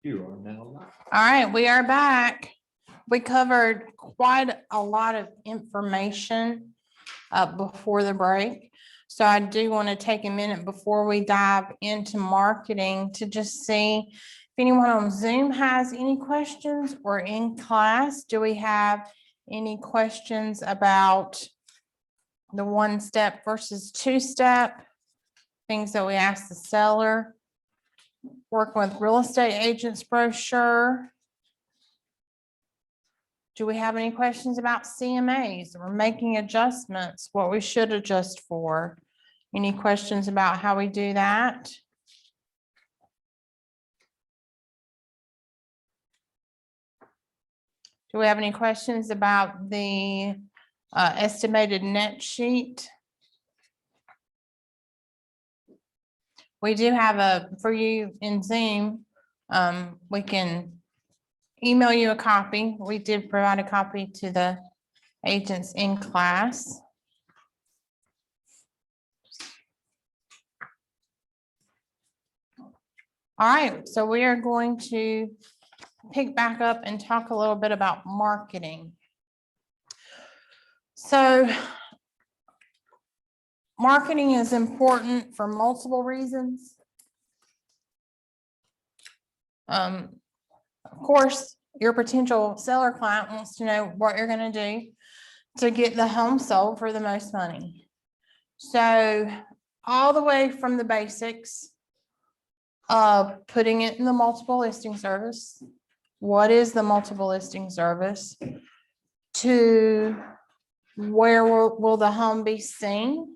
You are now live. All right, we are back. We covered quite a lot of information before the break. So I do want to take a minute before we dive into marketing to just see if anyone on Zoom has any questions, or in class, do we have any questions about the one-step versus two-step? Things that we ask the seller. Working with real estate agents brochure. Do we have any questions about CMAs or making adjustments, what we should adjust for? Any questions about how we do that? Do we have any questions about the estimated net sheet? We do have for you in Zoom, we can email you a copy. We did provide a copy to the agents in class. All right, so we are going to pick back up and talk a little bit about marketing. So marketing is important for multiple reasons. Of course, your potential seller client wants to know what you're going to do to get the home sold for the most money. So all the way from the basics of putting it in the multiple listing service. What is the multiple listing service? To where will the home be seen?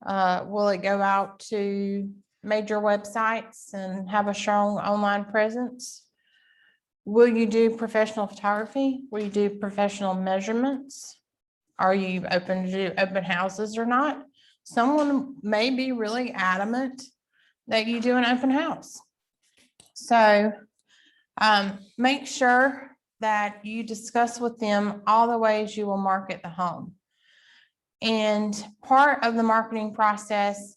Will it go out to major websites and have a strong online presence? Will you do professional photography? Will you do professional measurements? Are you open to do open houses or not? Someone may be really adamant that you do an open house. So make sure that you discuss with them all the ways you will market the home. And part of the marketing process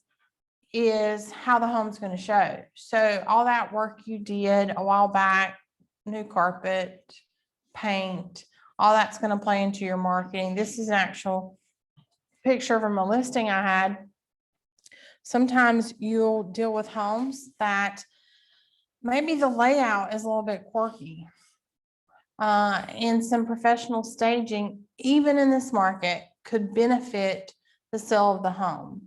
is how the home's going to show. So all that work you did a while back, new carpet, paint, all that's going to play into your marketing. This is an actual picture from a listing I had. Sometimes you'll deal with homes that maybe the layout is a little bit quirky. And some professional staging, even in this market, could benefit the sale of the home,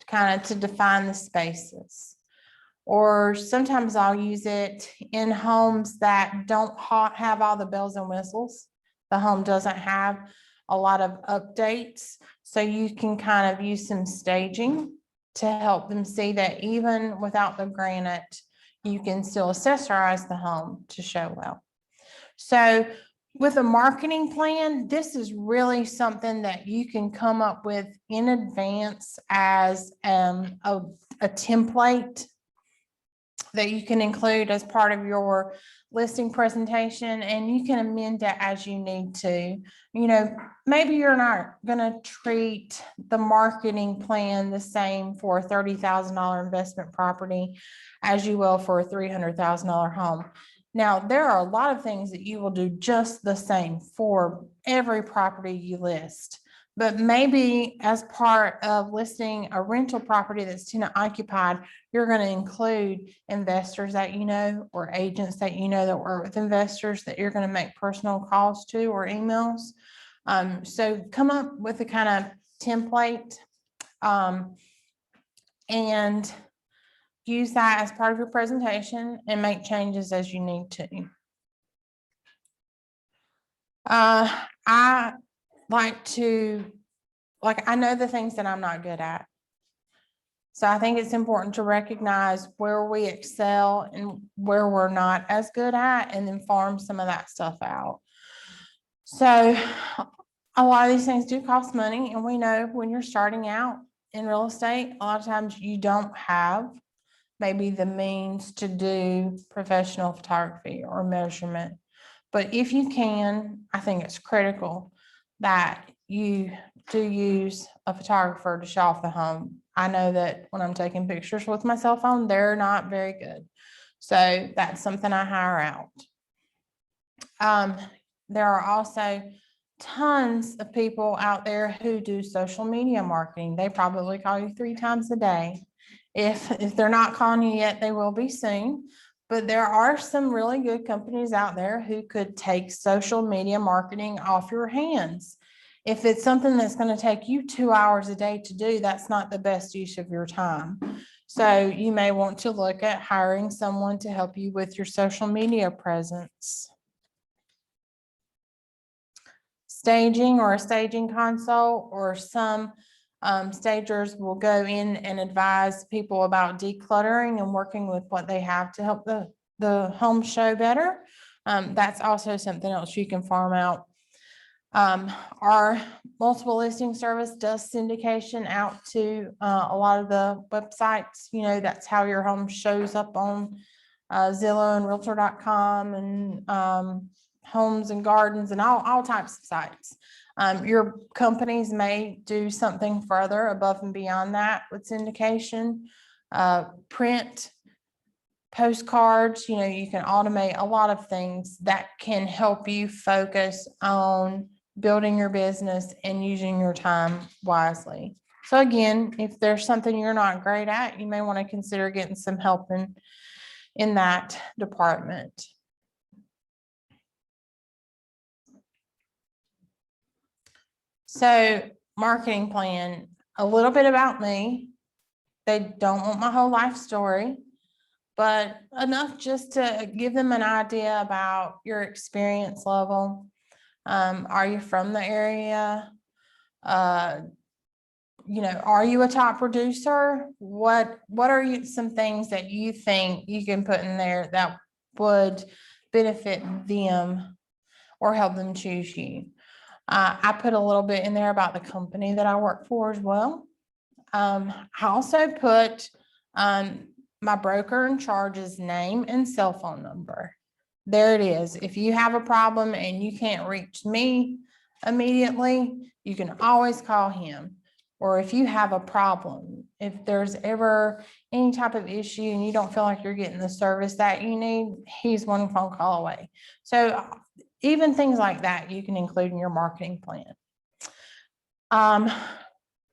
kind of to define the spaces. Or sometimes I'll use it in homes that don't have all the bells and whistles. The home doesn't have a lot of updates. So you can kind of use some staging to help them see that even without the granite, you can still accessorize the home to show well. So with a marketing plan, this is really something that you can come up with in advance as a template that you can include as part of your listing presentation, and you can amend it as you need to. You know, maybe you're not going to treat the marketing plan the same for a $30,000 investment property as you will for a $300,000 home. Now, there are a lot of things that you will do just the same for every property you list. But maybe as part of listing a rental property that's tenant occupied, you're going to include investors that you know, or agents that you know that work with investors that you're going to make personal calls to or emails. So come up with a kind of template and use that as part of your presentation and make changes as you need to. I know the things that I'm not good at. So I think it's important to recognize where we excel and where we're not as good at, and then farm some of that stuff out. So a lot of these things do cost money, and we know when you're starting out in real estate, a lot of times you don't have maybe the means to do professional photography or measurement. But if you can, I think it's critical that you do use a photographer to show off the home. I know that when I'm taking pictures with my cell phone, they're not very good. So that's something I hire out. There are also tons of people out there who do social media marketing. They probably call you 3 times a day. If they're not calling you yet, they will be soon. But there are some really good companies out there who could take social media marketing off your hands. If it's something that's going to take you 2 hours a day to do, that's not the best use of your time. So you may want to look at hiring someone to help you with your social media presence. Staging or a staging console, or some stagers will go in and advise people about decluttering and working with what they have to help the home show better. That's also something else you can farm out. Our multiple listing service does syndication out to a lot of the websites. You know, that's how your home shows up on Zillow and Realtor.com and Homes and Gardens and all types of sites. Your companies may do something further above and beyond that with syndication. Print postcards, you know, you can automate a lot of things that can help you focus on building your business and using your time wisely. So again, if there's something you're not great at, you may want to consider getting some help in that department. So marketing plan, a little bit about me. They don't want my whole life story, but enough just to give them an idea about your experience level. Are you from the area? You know, are you a top producer? What are some things that you think you can put in there that would benefit them or help them choose you? I put a little bit in there about the company that I work for as well. I also put my broker in charge's name and cell phone number. There it is. If you have a problem and you can't reach me immediately, you can always call him. Or if you have a problem, if there's ever any type of issue and you don't feel like you're getting the service that you need, he's one phone call away. So even things like that you can include in your marketing plan.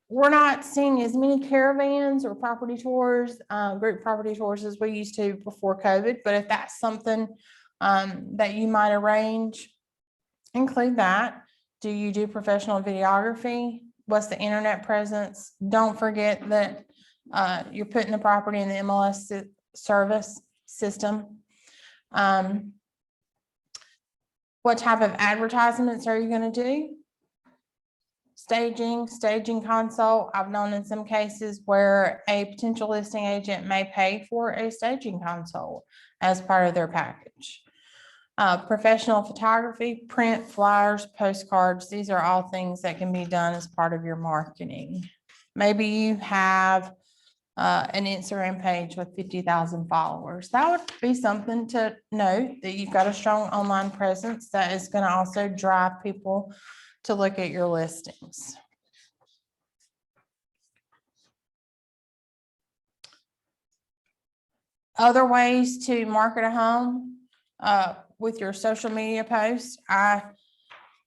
We're not seeing as many caravans or property tours, group property tours as we used to before COVID, but if that's something that you might arrange, include that. Do you do professional videography? What's the internet presence? Don't forget that you're putting the property in the MLS service system. What type of advertisements are you going to do? Staging console. I've known in some cases where a potential listing agent may pay for a staging console as part of their package. Professional photography, print, flyers, postcards. These are all things that can be done as part of your marketing. Maybe you have an Instagram page with 50,000 followers. That would be something to note, that you've got a strong online presence that is going to also drive people to look at your listings. Other ways to market a home with your social media posts. I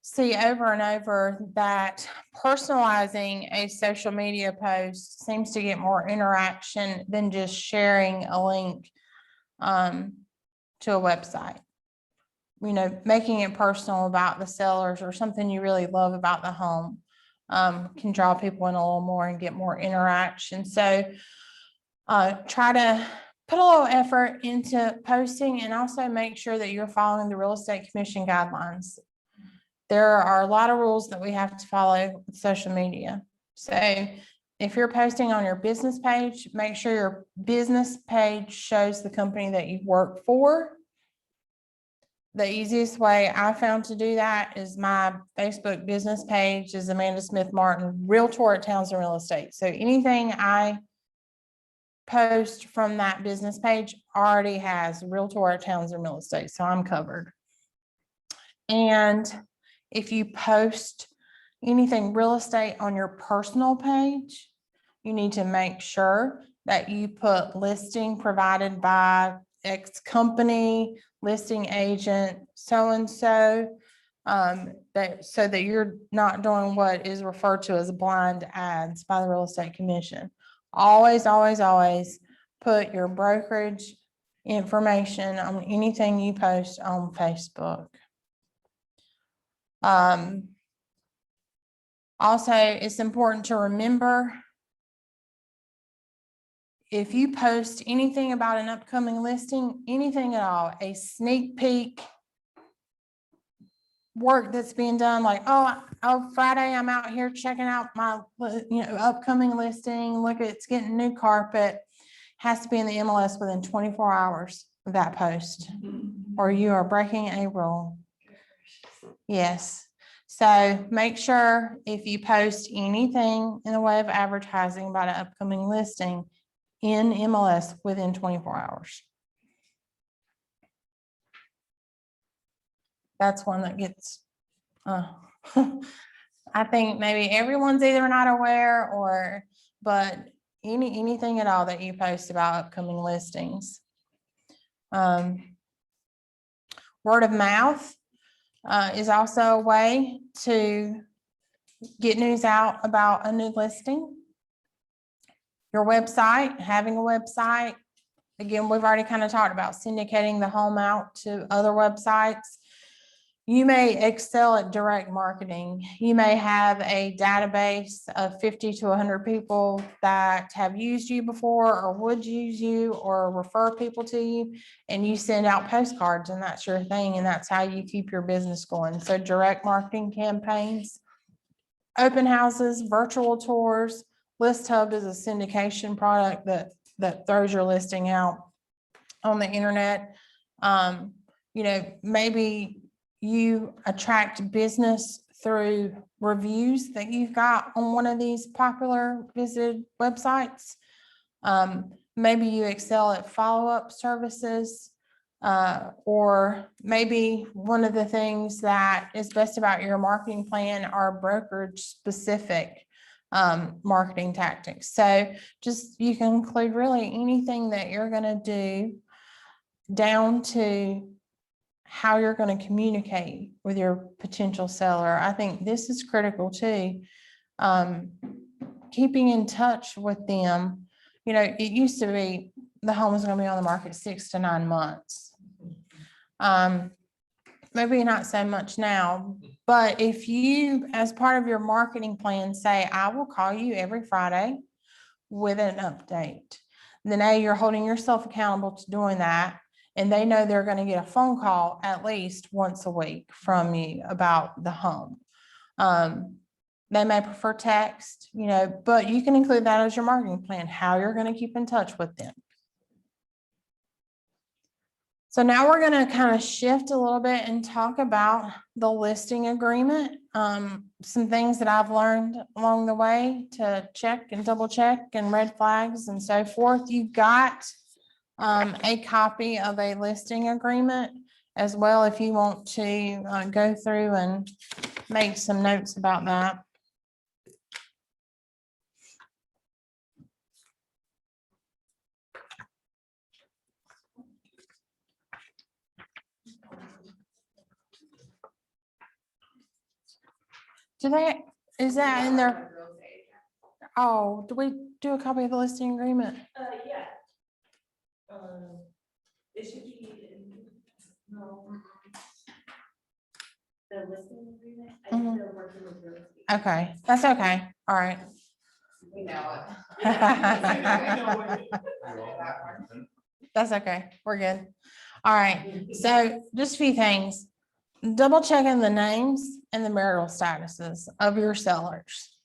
see over and over that personalizing a social media post seems to get more interaction than just sharing a link to a website. You know, making it personal about the sellers or something you really love about the home can draw people in a little more and get more interaction. So try to put a little effort into posting, and also make sure that you're following the Real Estate Commission guidelines. There are a lot of rules that we have to follow with social media. So if you're posting on your business page, make sure your business page shows the company that you work for. The easiest way I found to do that is my Facebook business page is Amanda Smith Martin, Realtor at Townsend Real Estate. So anything I post from that business page already has Realtor at Townsend Real Estate, so I'm covered. And if you post anything real estate on your personal page, you need to make sure that you put listing provided by X company, listing agent, so-and-so. So that you're not doing what is referred to as blind ads by the Real Estate Commission. Always, always, always put your brokerage information on anything you post on Facebook. Also, it's important to remember, if you post anything about an upcoming listing, anything at all, a sneak peek, work that's being done, like, oh, Friday, I'm out here checking out my, upcoming listing, look, it's getting new carpet, has to be in the MLS within 24 hours of that post, or you are breaking a rule. Yes. So make sure if you post anything in the way of advertising about an upcoming listing in MLS within 24 hours. That's one that gets, I think maybe everyone's either not aware but anything at all that you post about upcoming listings. Word of mouth is also a way to get news out about a new listing. Your website, having a website. Again, we've already kind of talked about syndicating the home out to other websites. You may excel at direct marketing. You may have a database of 50 to 100 people that have used you before or would use you or refer people to you, and you send out postcards, and that's your thing, and that's how you keep your business going. So direct marketing campaigns, open houses, virtual tours. ListHub is a syndication product that throws your listing out on the internet. Maybe you attract business through reviews that you've got on one of these popular visited websites. Maybe you excel at follow-up services, or maybe one of the things that is best about your marketing plan are brokerage specific marketing tactics. So you can include really anything that you're going to do down to how you're going to communicate with your potential seller. I think this is critical too. Keeping in touch with them. It used to be the home is going to be on the market 6 to 9 months. Maybe not so much now, but if you, as part of your marketing plan, say, I will call you every Friday with an update, then A, you're holding yourself accountable to doing that. And they know they're going to get a phone call at least once a week from you about the home. They may prefer text, but you can include that as your marketing plan, how you're going to keep in touch with them. So now we're going to kind of shift a little bit and talk about the listing agreement. Some things that I've learned along the way to check and double check and red flags and so forth. You've got a copy of a listing agreement as well, if you want to go through and make some notes about that. Is that in there? Oh, do we do a copy of the listing agreement? Yeah. It should be the listing agreement. I think they're working with real estate. Okay, that's okay. All right. We know it. That's okay. We're good. All right. So just a few things. Double checking the names and the marital statuses of your sellers.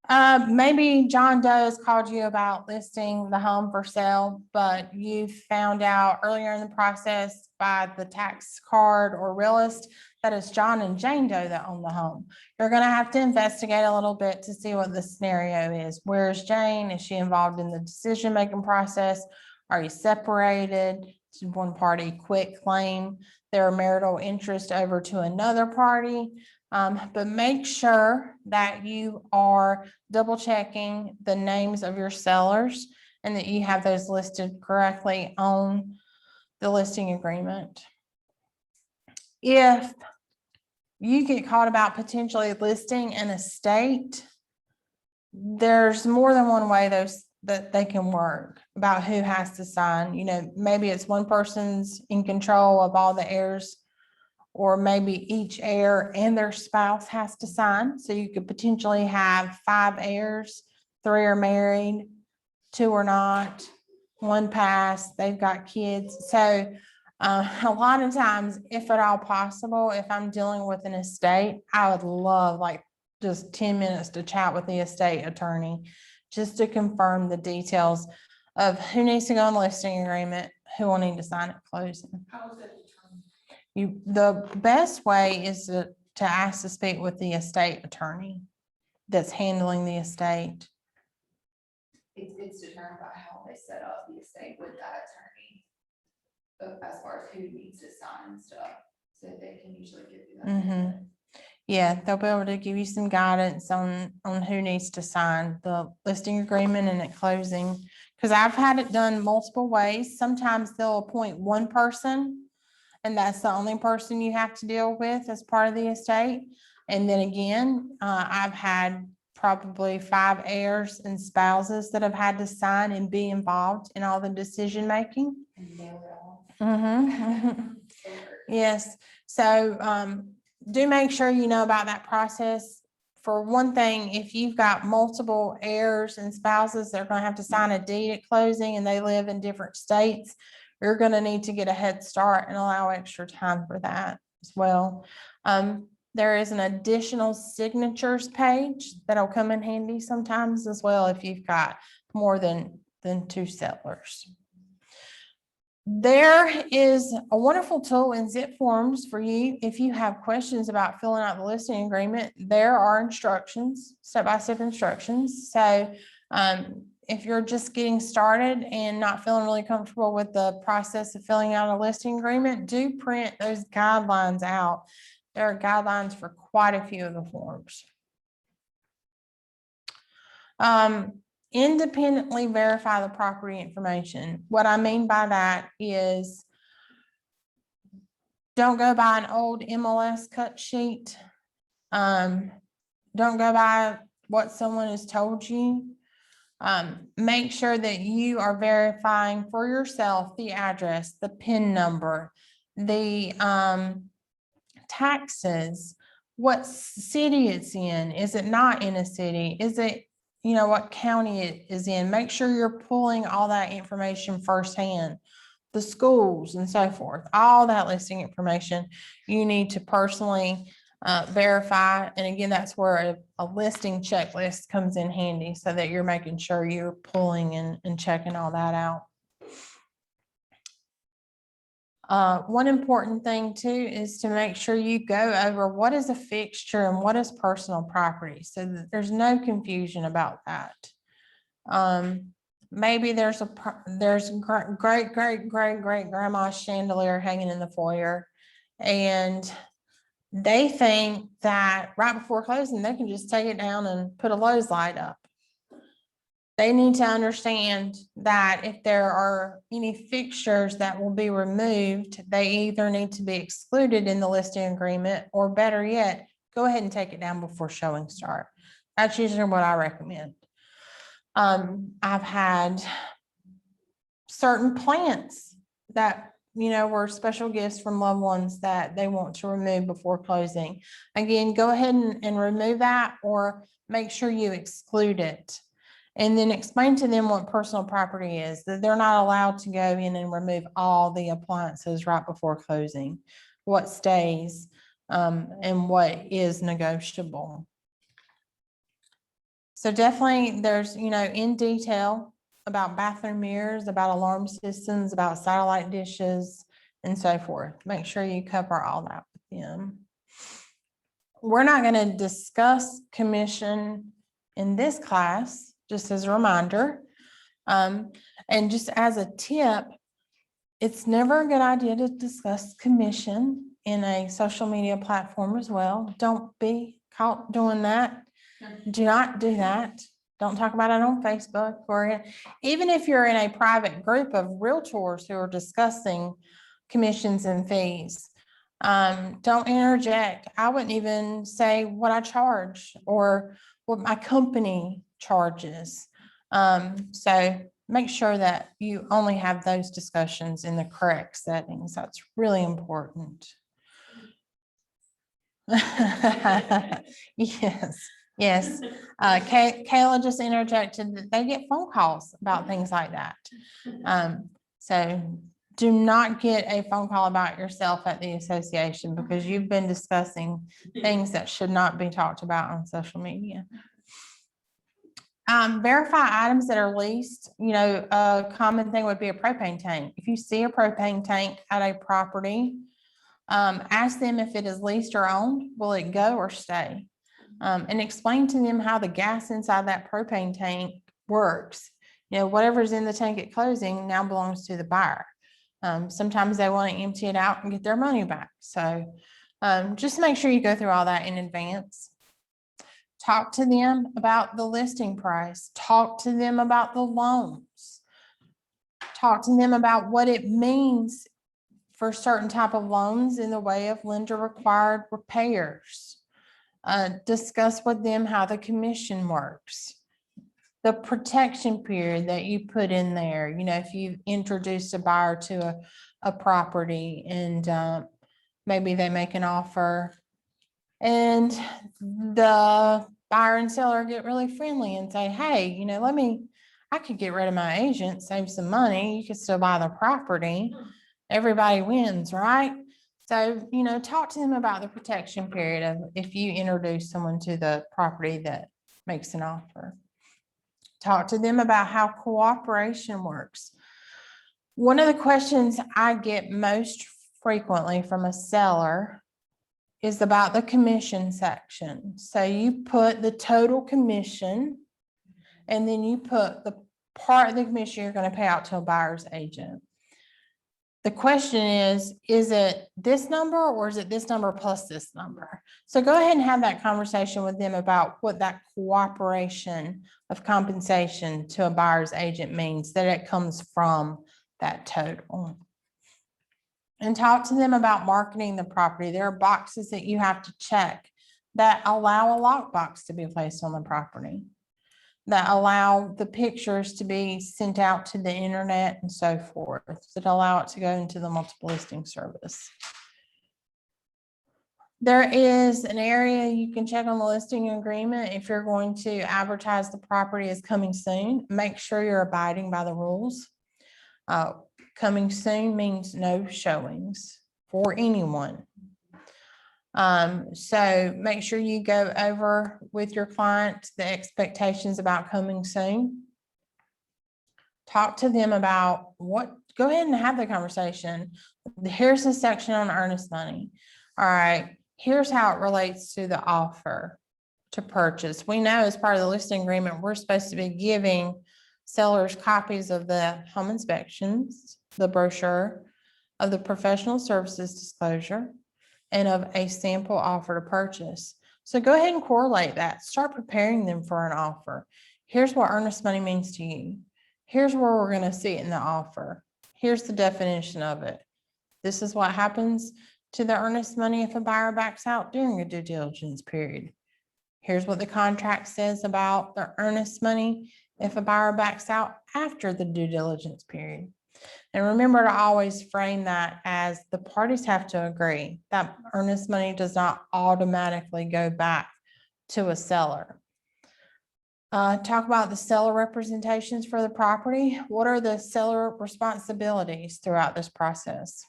Maybe John Doe has called you about listing the home for sale, but you found out earlier in the process by the tax card or realist that it's John and Jane Doe that own the home. You're going to have to investigate a little bit to see what the scenario is. Where's Jane? Is she involved in the decision-making process? Are you separated? Did one party quit claim their marital interest over to another party? But make sure that you are double checking the names of your sellers and that you have those listed correctly on the listing agreement. If you get caught about potentially listing an estate, there's more than one way that they can work about who has to sign. You know, maybe it's one person's in control of all the heirs, or maybe each heir and their spouse has to sign. So you could potentially have 5 heirs, 3 are married, 2 are not, 1 passed, they've got kids. So a lot of times, if at all possible, if I'm dealing with an estate, I would love like just 10 minutes to chat with the estate attorney, just to confirm the details of who needs to go on the listing agreement, who will need to sign at closing. How is that determined? The best way is to ask to speak with the estate attorney that's handling the estate. It's determined by how they set up the estate with that attorney. As far as who needs to sign and stuff, so they can usually give you that. Yeah, they'll be able to give you some guidance on who needs to sign the listing agreement and at closing. Because I've had it done multiple ways. Sometimes they'll appoint one person, and that's the only person you have to deal with as part of the estate. And then again, I've had probably 5 heirs and spouses that have had to sign and be involved in all the decision making. And nail it all. Yes, so do make sure you know about that process. For one thing, if you've got multiple heirs and spouses, they're gonna have to sign a deed at closing and they live in different states, you're gonna need to get a head start and allow extra time for that as well. There is an additional signatures page that'll come in handy sometimes as well if you've got more than 2 settlers. There is a wonderful tool in Zip Forms for you. If you have questions about filling out the listing agreement, there are instructions, step-by-step instructions. So if you're just getting started and not feeling really comfortable with the process of filling out a listing agreement, do print those guidelines out. There are guidelines for quite a few of the forms. Independently verify the property information. What I mean by that is don't go by an old MLS cut sheet. Don't go by what someone has told you. Make sure that you are verifying for yourself the address, the PIN number, the taxes, what city it's in. Is it not in a city? Is it, you know, what county it is in? Make sure you're pulling all that information firsthand, the schools and so forth, all that listing information you need to personally verify. And again, that's where a listing checklist comes in handy, so that you're making sure you're pulling and checking all that out. One important thing too is to make sure you go over what is a fixture and what is personal property, so that there's no confusion about that. Maybe there's great grandma's chandelier hanging in the foyer, and they think that right before closing, they can just take it down and put a Lowe's light up. They need to understand that if there are any fixtures that will be removed, they either need to be excluded in the listing agreement, or better yet, go ahead and take it down before showing start. That's usually what I recommend. I've had certain plants that, you know, were special gifts from loved ones that they want to remove before closing. Again, go ahead and remove that, or make sure you exclude it. And then explain to them what personal property is, that they're not allowed to go in and remove all the appliances right before closing, what stays, and what is negotiable. So definitely there's, you know, in detail about bathroom mirrors, about alarm systems, about satellite dishes, and so forth. Make sure you cover all that with them. We're not going to discuss commission in this class, just as a reminder. And just as a tip, it's never a good idea to discuss commission in a social media platform as well. Don't be caught doing that. Do not do that. Don't talk about it on Facebook or even if you're in a private group of realtors who are discussing commissions and fees. Don't interject. I wouldn't even say what I charge or what my company charges. So make sure that you only have those discussions in the correct settings. That's really important. Yes, yes. Kayla just interjected that they get phone calls about things like that. So do not get a phone call about yourself at the association because you've been discussing things that should not be talked about on social media. Verify items that are leased. You know, a common thing would be a propane tank. If you see a propane tank at a property, ask them if it is leased or owned, will it go or stay? And explain to them how the gas inside that propane tank works. You know, whatever's in the tank at closing now belongs to the buyer. Sometimes they want to empty it out and get their money back. So just make sure you go through all that in advance. Talk to them about the listing price. Talk to them about the loans. Talk to them about what it means for certain type of loans in the way of lender required repairs. Discuss with them how the commission works. The protection period that you put in there, you know, if you've introduced a buyer to a property and maybe they make an offer and the buyer and seller get really friendly and say, hey, you know, I could get rid of my agent, save some money. You could still buy the property. Everybody wins, right? So, you know, talk to them about the protection period of if you introduce someone to the property that makes an offer. Talk to them about how cooperation works. One of the questions I get most frequently from a seller is about the commission section. So you put the total commission and then you put the part of the commission you're going to pay out to a buyer's agent. The question is it this number or is it this number plus this number? So go ahead and have that conversation with them about what that cooperation of compensation to a buyer's agent means, that it comes from that total. And talk to them about marketing the property. There are boxes that you have to check that allow a lockbox to be placed on the property, that allow the pictures to be sent out to the internet and so forth, that allow it to go into the multiple listing service. There is an area you can check on the listing agreement if you're going to advertise the property as coming soon. Make sure you're abiding by the rules. Coming soon means no showings for anyone. So make sure you go over with your client the expectations about coming soon. Talk to them about go ahead and have the conversation. Here's the section on earnest money. All right, here's how it relates to the offer to purchase. We know as part of the listing agreement, we're supposed to be giving sellers copies of the home inspections, the brochure, of the professional services disclosure, and of a sample offer to purchase. So go ahead and correlate that. Start preparing them for an offer. Here's what earnest money means to you. Here's where we're going to see it in the offer. Here's the definition of it. This is what happens to the earnest money if a buyer backs out during a due diligence period. Here's what the contract says about the earnest money if a buyer backs out after the due diligence period. And remember to always frame that as the parties have to agree. That earnest money does not automatically go back to a seller. Talk about the seller representations for the property. What are the seller responsibilities throughout this process?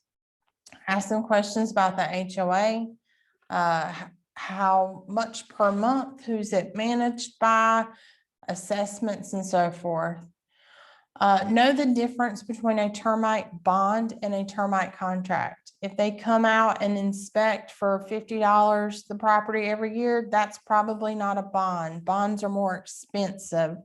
Ask them questions about the HOA. How much per month? Who's it managed by? Assessments and so forth. Know the difference between a termite bond and a termite contract. If they come out and inspect for $50 the property every year, that's probably not a bond. Bonds are more expensive.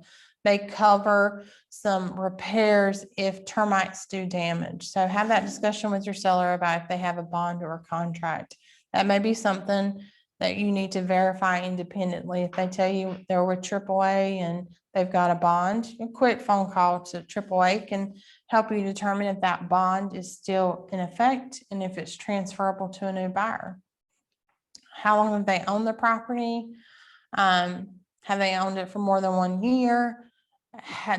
They cover some repairs if termites do damage. So have that discussion with your seller about if they have a bond or a contract. That may be something that you need to verify independently. If they tell you they're with AAA and they've got a bond, a quick phone call to AAA can help you determine if that bond is still in effect and if it's transferable to a new buyer. How long have they owned the property? Have they owned it for more than 1 year?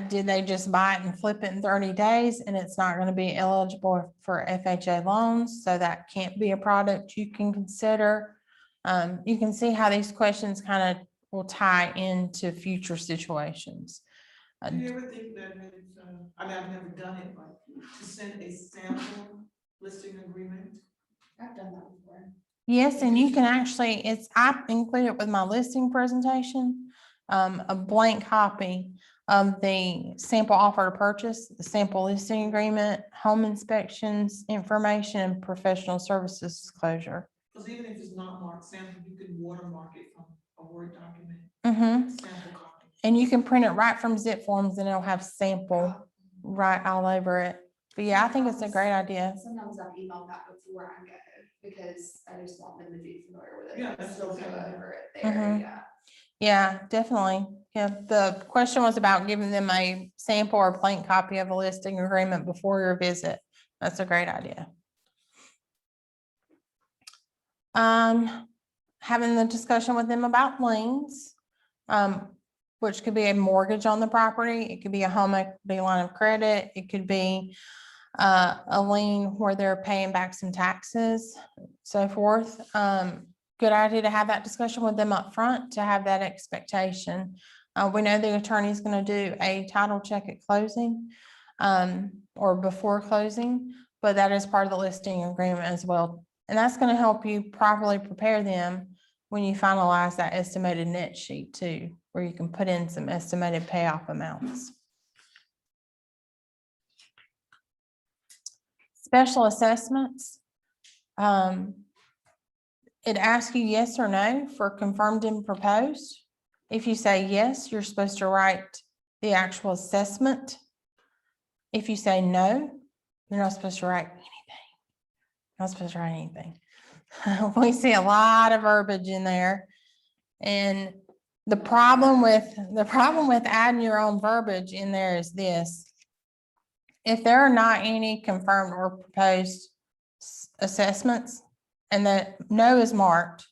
Did they just buy it and flip it in 30 days and it's not going to be eligible for FHA loans? So that can't be a product you can consider. You can see how these questions kind of will tie into future situations. Do you ever think that it's, I mean, I've never done it, but to send a sample listing agreement? I've done that before. Yes, and you can actually, I include it with my listing presentation, a blank copy of the sample offer to purchase, the sample listing agreement, home inspections, information, and professional services disclosure. Because even if it's not marked sample, you can watermark it from a Word document, sample copy. And you can print it right from zip forms and it'll have sample right all over it. But yeah, I think it's a great idea. Sometimes I've emailed that before I go, because I just want them to be familiar with it. Yeah, that's Just okay. go over it there, yeah. Yeah, definitely. Yeah, the question was about giving them a sample or blank copy of a listing agreement before your visit. That's a great idea. Having the discussion with them about liens, which could be a mortgage on the property. It could be a home equity line of credit. It could be a lien where they're paying back some taxes, so forth. Good idea to have that discussion with them up front to have that expectation. We know the attorney's going to do a title check at closing, or before closing, but that is part of the listing agreement as well. And that's going to help you properly prepare them when you finalize that estimated net sheet too, where you can put in some estimated payoff amounts. Special assessments. It asks you yes or no for confirmed and proposed. If you say yes, you're supposed to write the actual assessment. If you say no, you're not supposed to write anything. Not supposed to write anything. We see a lot of verbiage in there. And the problem with adding your own verbiage in there is this. If there are not any confirmed or proposed assessments, and that no is marked,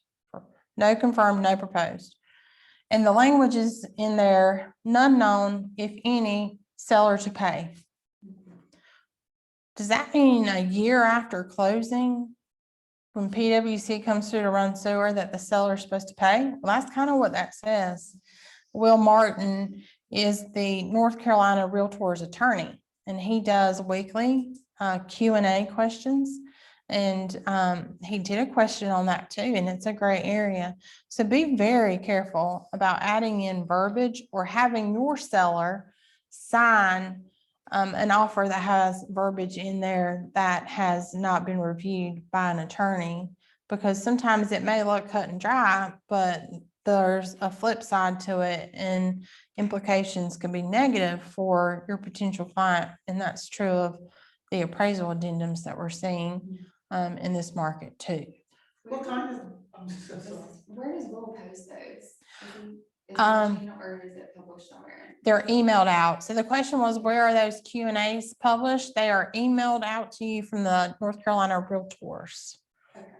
no confirmed, no proposed, and the language is in there, none known, if any, seller to pay. Does that mean a year after closing, when PwC comes through to run sewer, that the seller is supposed to pay? Well, that's kind of what that says. Will Martin is the North Carolina Realtors attorney, and he does weekly Q&A questions. And he did a question on that too, and it's a gray area. So be very careful about adding in verbiage or having your seller sign an offer that has verbiage in there that has not been reviewed by an attorney, because sometimes it may look cut and dry, but there's a flip side to it, and implications can be negative for your potential client. And that's true of the appraisal addendums that we're seeing in this market too. What kind of, I'm so sorry. Where does Will post those? Is it or is it published somewhere? They're emailed out. So the question was, where are those Q&As published? They are emailed out to you from the North Carolina Realtors.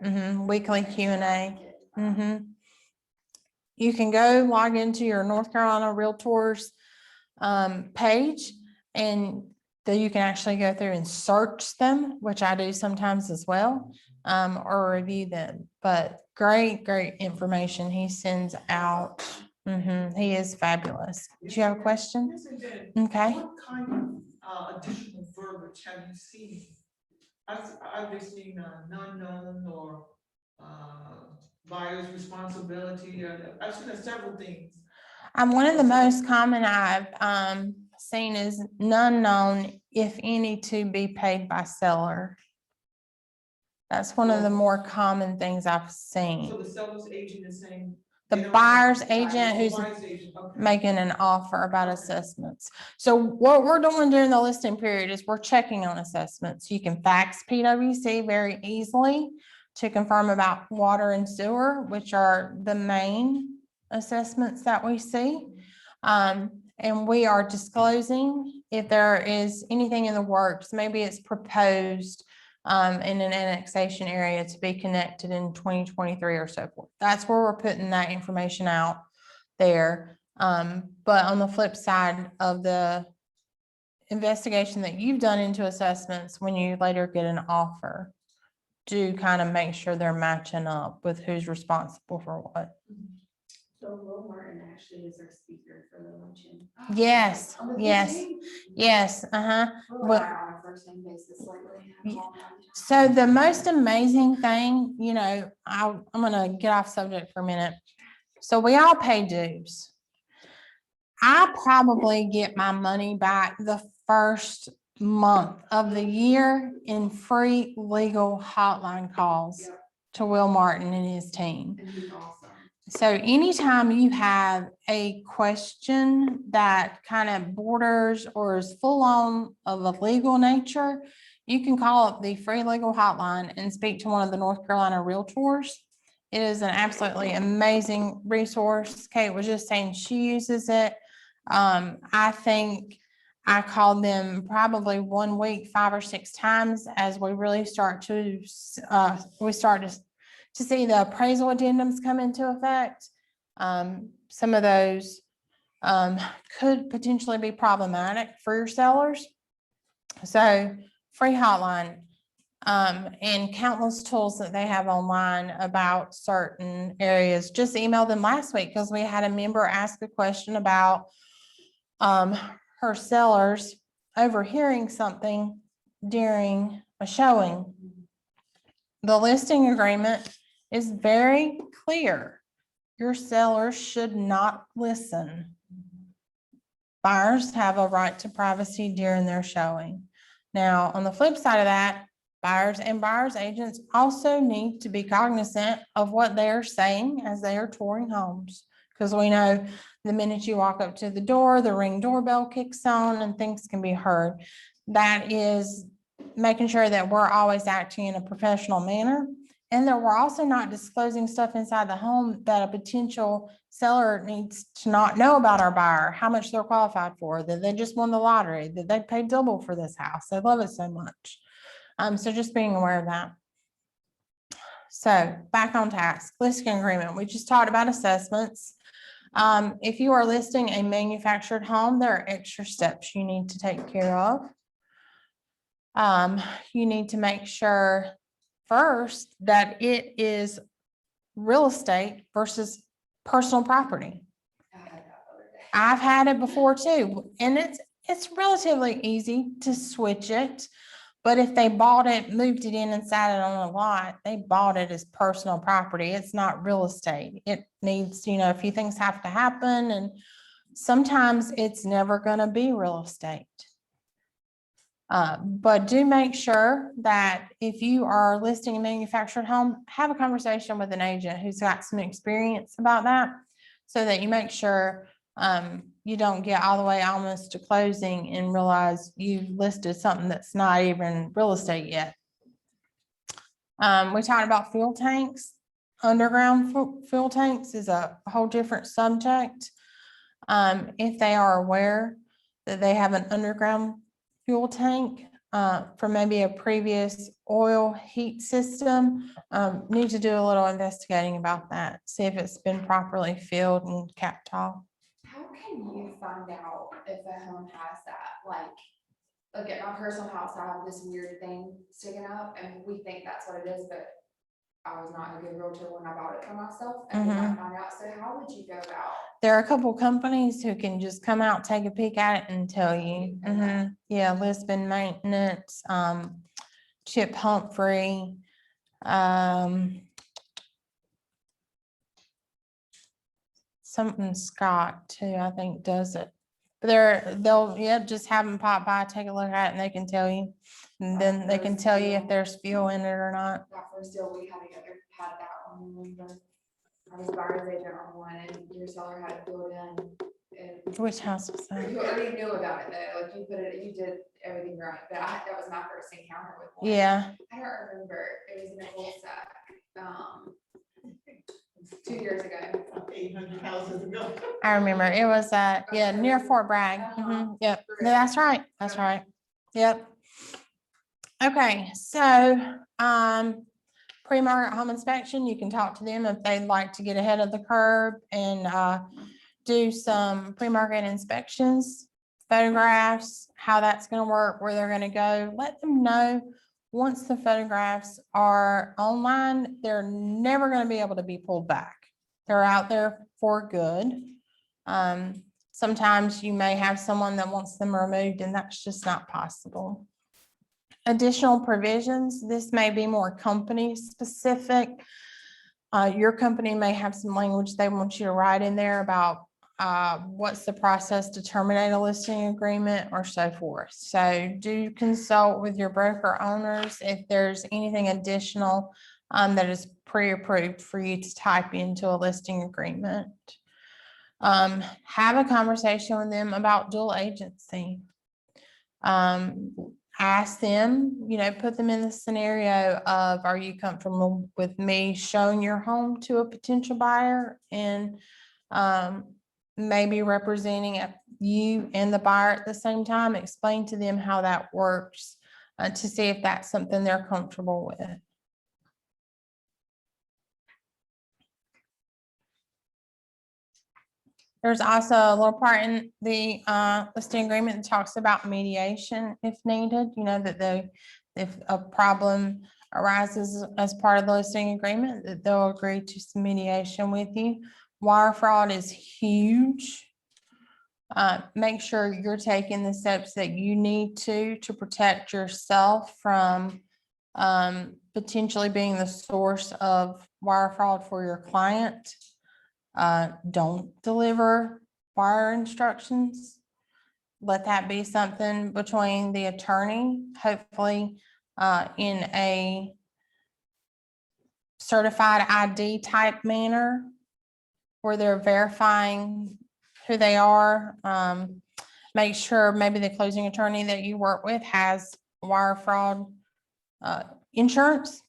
Okay. Weekly Q&A. You can go log into your North Carolina Realtors page, and then you can actually go through and search them, which I do sometimes as well, or review them. But great information he sends out. He is fabulous. Do you have a question? Yes, I did. Okay. What kind of additional verbiage have you seen? I've seen none known or buyer's responsibility. I've seen several things. One of the most common I've seen is none known, if any, to be paid by seller. That's one of the more common things I've So seen. the seller's agent is saying. The they don't buyer's have- agent who's Buyer's agent, okay. making an offer about assessments. So what we're doing during the listing period is we're checking on assessments. You can fax PwC very easily to confirm about water and sewer, which are the main assessments that we see. And we are disclosing if there is anything in the works, maybe it's proposed in an annexation area to be connected in 2023 or so forth. That's where we're putting that information out there. But on the flip side of the investigation that you've done into assessments, when you later get an offer, do kind of make sure they're matching up with who's responsible for what. So Will Martin actually is our speaker for the luncheon. Yes, On the yes, 15th? yes, Will What- and I are on a first name basis lately. Ye- So the most amazing thing, you know, I'm gonna get off subject for a minute. So we all pay dues. I probably get my money back the first month of the year in free legal hotline calls Yep. to Will Martin and his team. And he's awesome. So anytime you have a question that kind of borders or is full on of a legal nature, you can call up the free legal hotline and speak to one of the North Carolina Realtors. It is an absolutely amazing resource. Kate was just saying she uses it. I think I called them probably 1 week, 5 or 6 times as we really start to, to see the appraisal addendums come into effect. Some of those could potentially be problematic for your sellers. So free hotline and countless tools that they have online about certain areas. Just emailed them last week because we had a member ask a question about her sellers overhearing something during a showing. The listing agreement is very clear. Your sellers should not listen. Buyers have a right to privacy during their showing. Now, on the flip side of that, buyers and buyers agents also need to be cognizant of what they're saying as they are touring homes. Because we know the minute you walk up to the door, the Ring doorbell kicks on and things can be heard. That is making sure that we're always acting in a professional manner. And that we're also not disclosing stuff inside the home that a potential seller needs to not know about our buyer, how much they're qualified for, that they just won the lottery, that they paid double for this house. They love it so much. So just being aware of that. So back on task, listing agreement. We just talked about assessments. If you are listing a manufactured home, there are extra steps you need to take care of. You need to make sure first that it is real estate versus personal property. I had that the other day. I've had it before too, and it's relatively easy to switch it. But if they bought it, moved it in and sat it on a lot, they bought it as personal property. It's not real estate. It needs, you know, a few things have to happen, and sometimes it's never gonna be real estate. But do make sure that if you are listing a manufactured home, have a conversation with an agent who's got some experience about that, so that you make sure you don't get all the way almost to closing and realize you've listed something that's not even real estate yet. We talked about fuel tanks. Underground fuel tanks is a whole different subject. If they are aware that they have an underground fuel tank for maybe a previous oil heat system, need to do a little investigating about that. See if it's been properly filled and capped off. How can you find out if a home has that? Like at my personal house, I have this weird thing sticking up and we think that's what it is, but I was not a good realtor when I bought it for myself and did not find out. So how would you go about? There are a couple companies who can just come out, take a peek at it and tell you. Okay. Yeah, Lisbon Maintenance, Chip Humphrey. Something Scott too, I think does it. But they'll just have them pop by, take a look at it and they can tell you. And then they can tell you if there's fuel in it or not. That first deal we had together had that one. Remember? I was buyer's agent on one and your seller had it filled in. And Which house was that? you already knew about it though, like you did everything right, but that was my first encounter with one. Yeah, I don't remember, it was in a whole set. 2 years ago. 800 houses ago. I remember it was, yeah, near Fort Bragg. Mhm, yep, no, that's right, that's right. Yep. Okay, so, pre-market home inspection, you can talk to them if they'd like to get ahead of the curve and, do some pre-market inspections, photographs, how that's gonna work, where they're gonna go. Let them know, once the photographs are online, they're never gonna be able to be pulled back. They're out there for good. Sometimes you may have someone that wants them removed, and that's just not possible. Additional provisions, this may be more company specific. Your company may have some language they want you to write in there about what's the process to terminate a listing agreement or so forth. So do consult with your broker owners if there's anything additional that is pre-approved for you to type into a listing agreement. Have a conversation with them about dual agency. Ask them, put them in the scenario of, are you comfortable with me showing your home to a potential buyer and maybe representing you and the buyer at the same time? Explain to them how that works to see if that's something they're comfortable with. There's also a little part in the listing agreement that talks about mediation if needed, that if a problem arises as part of the listing agreement, that they'll agree to some mediation with you. Wire fraud is huge. Make sure you're taking the steps that you need to protect yourself from potentially being the source of wire fraud for your client. Don't deliver wire instructions. Let that be something between the attorney, hopefully in a certified ID type manner where they're verifying who they are. Make sure maybe the closing attorney that you work with has wire fraud insurance.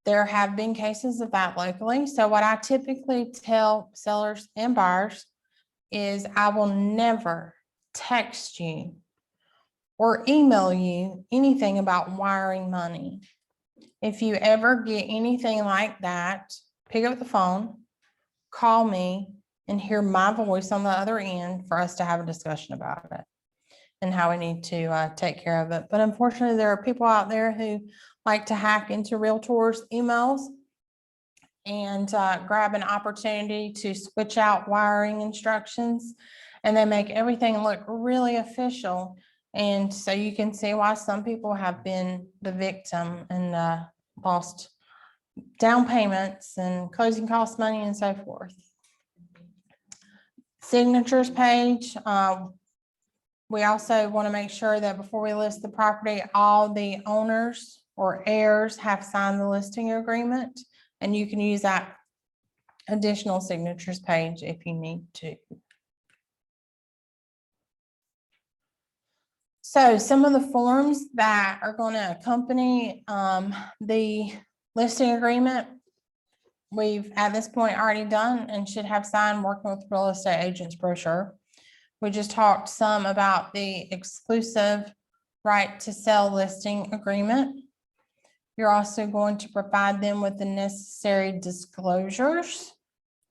There have been cases of that locally. So what I typically tell sellers and buyers is I will never text you or email you anything about wiring money. If you ever get anything like that, pick up the phone, call me, and hear my voice on the other end for us to have a discussion about it and how we need to take care of it. But unfortunately, there are people out there who like to hack into realtors' emails and grab an opportunity to switch out wiring instructions, and they make everything look really official. And so you can see why some people have been the victim and lost down payments and closing cost money and so forth. Signatures page. We also want to make sure that before we list the property, all the owners or heirs have signed the listing agreement, and you can use that additional signatures page if you need to. So some of the forms that are going to accompany the listing agreement, we've at this point already done and should have signed working with real estate agents brochure. We just talked some about the exclusive right to sell listing agreement. You're also going to provide them with the necessary disclosures,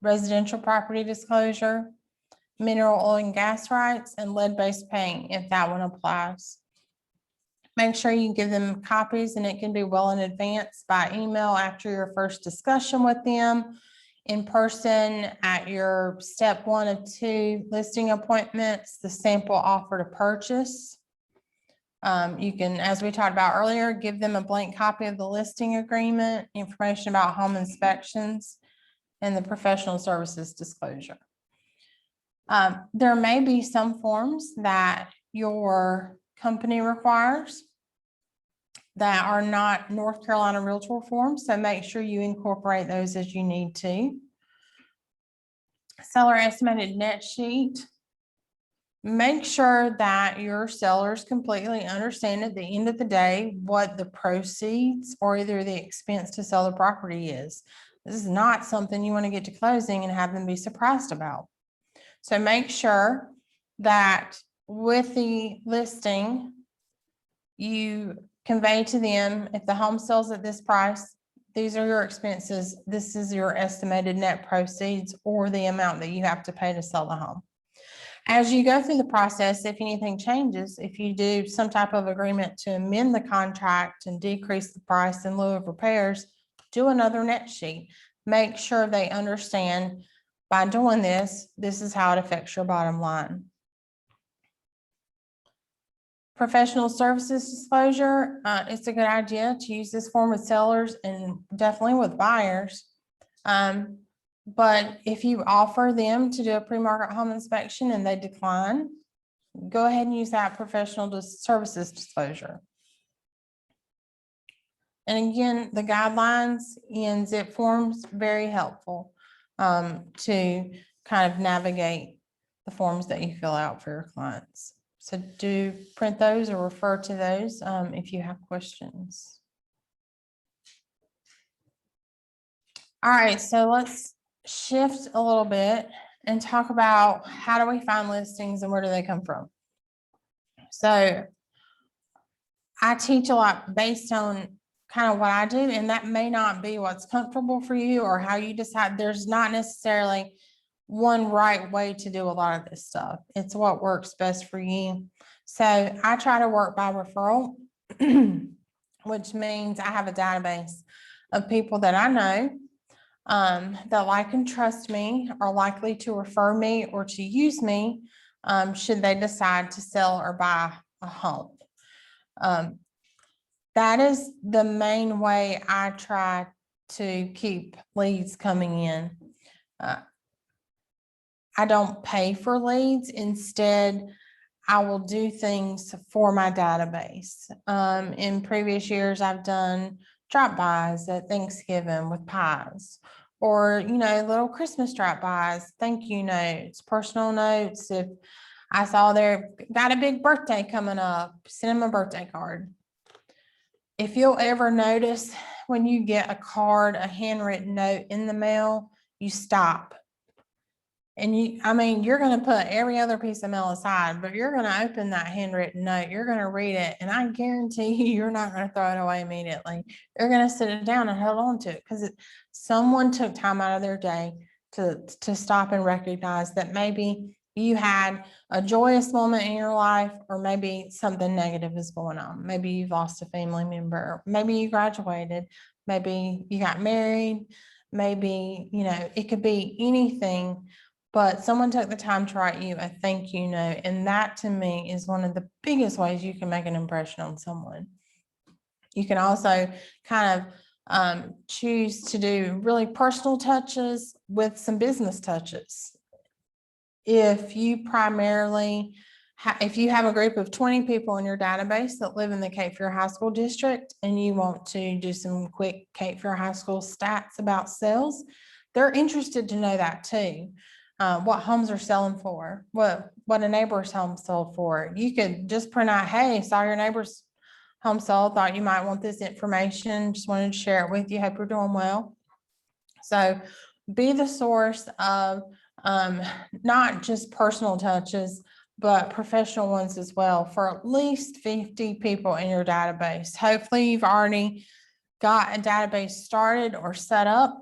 residential property disclosure, mineral oil and gas rights, and lead-based paint, if that one applies. Make sure you give them copies, and it can be well in advance by email after your first discussion with them, in person at your step 1 of 2 listing appointments, the sample offer to purchase. You can, as we talked about earlier, give them a blank copy of the listing agreement, information about home inspections, and the professional services disclosure. There may be some forms that your company requires that are not North Carolina Realtor forms, so make sure you incorporate those as you need to. Seller estimated net sheet. make sure that your sellers completely understand at the end of the day what the proceeds or either the expense to sell the property is. This is not something you want to get to closing and have them be surprised about. So make sure that with the listing, you convey to them, if the home sells at this price, these are your expenses, this is your estimated net proceeds or the amount that you have to pay to sell the home. As you go through the process, if anything changes, if you do some type of agreement to amend the contract and decrease the price in lieu of repairs, do another net sheet. Make sure they understand by doing this, this is how it affects your bottom line. Professional services disclosure, it's a good idea to use this form with sellers and definitely with buyers. But if you offer them to do a pre-market home inspection and they decline, go ahead and use that professional services disclosure. And again, the guidelines in zip forms, very helpful to kind of navigate the forms that you fill out for your clients. So do print those or refer to those if you have questions. All right, so let's shift a little bit and talk about how do we find listings and where do they come from? So I teach a lot based on kind of what I do, and that may not be what's comfortable for you or how you decide. There's not necessarily one right way to do a lot of this stuff. It's what works best for you. So I try to work by referral, which means I have a database of people that I know that like and trust me, are likely to refer me or to use me should they decide to sell or buy a home. That is the main way I try to keep leads coming in. I don't pay for leads. Instead, I will do things for my database. In previous years, I've done drop-bys at Thanksgiving with pies, or, you know, little Christmas drop-bys, thank you notes, personal notes. If I saw they've got a big birthday coming up, send them a birthday card. If you'll ever notice when you get a card, a handwritten note in the mail, you stop. And you're going to put every other piece of mail aside, but you're going to open that handwritten note. You're going to read it. And I guarantee you're not going to throw it away immediately. You're going to sit it down and hold on to it because someone took time out of their day to stop and recognize that maybe you had a joyous moment in your life, or maybe something negative is going on. Maybe you've lost a family member. Maybe you graduated. Maybe you got married. Maybe, you know, it could be anything. But someone took the time to write you a thank you note. And that to me is one of the biggest ways you can make an impression on someone. You can also kind of choose to do really personal touches with some business touches. If you primarily, if you have a group of 20 people in your database that live in the Cape Fear High School district and you want to do some quick Cape Fear High School stats about sales, they're interested to know that too. What homes are selling for, what a neighbor's home sold for. You could just print out, hey, saw your neighbor's home sold, thought you might want this information, just wanted to share it with you, hope you're doing well. So be the source of not just personal touches, but professional ones as well for at least 50 people in your database. Hopefully you've already got a database started or set up,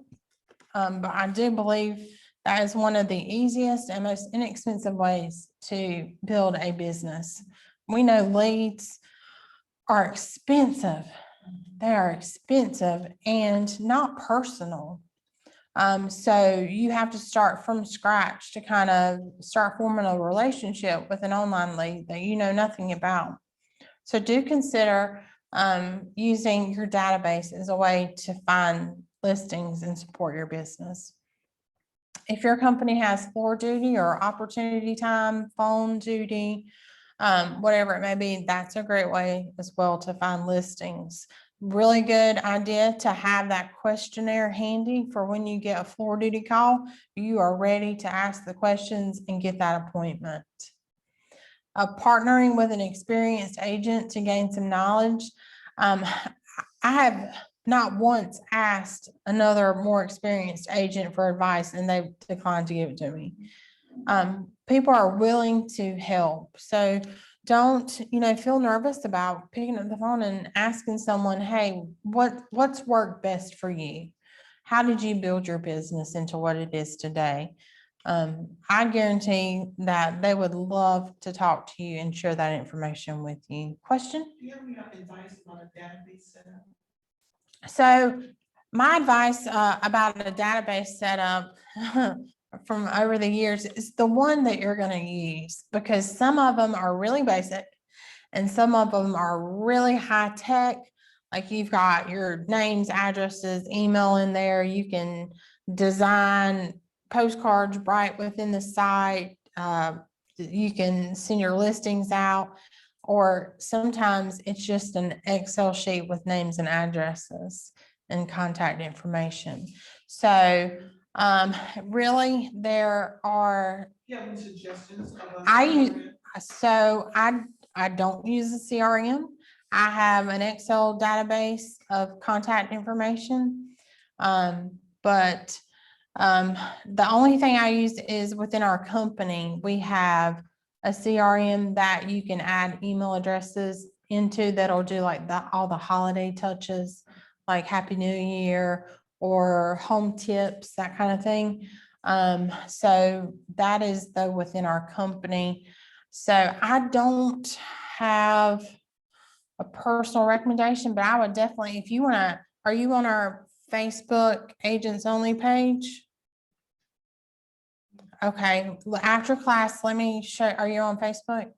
but I do believe that is one of the easiest and most inexpensive ways to build a business. We know leads are expensive. They are expensive and not personal. So you have to start from scratch to kind of start forming a relationship with an online lead that you know nothing about. So do consider using your database as a way to find listings and support your business. If your company has floor duty or opportunity time, phone duty, whatever it may be, that's a great way as well to find listings. Really good idea to have that questionnaire handy for when you get a floor duty call, you are ready to ask the questions and get that appointment. partnering with an experienced agent to gain some knowledge. I have not once asked another more experienced agent for advice and they've declined to give it to me. People are willing to help, so don't, feel nervous about picking up the phone and asking someone, hey, what's worked best for you? How did you build your business into what it is today? I guarantee that they would love to talk to you and share that information with you. Question? Do you have any advice about a database setup? So my advice about a database setup from over the years is the one that you're going to use, because some of them are really basic and some of them are really high tech. Like you've got your names, addresses, email in there. You can design postcards right within the site. You can send your listings out, or sometimes it's just an Excel sheet with names and addresses and contact information. So really there are, Do you have any suggestions of a I use- CRM? so I don't use a CRM. I have an Excel database of contact information. But the only thing I use is within our company, we have a CRM that you can add email addresses into that'll do like all the holiday touches, like Happy New Year or home tips, that kind of thing. So that is though within our company. So I don't have a personal recommendation, but I would definitely, if you wanna, are you on our Facebook Agents Only page? Okay, after class, let me show, are you on Facebook?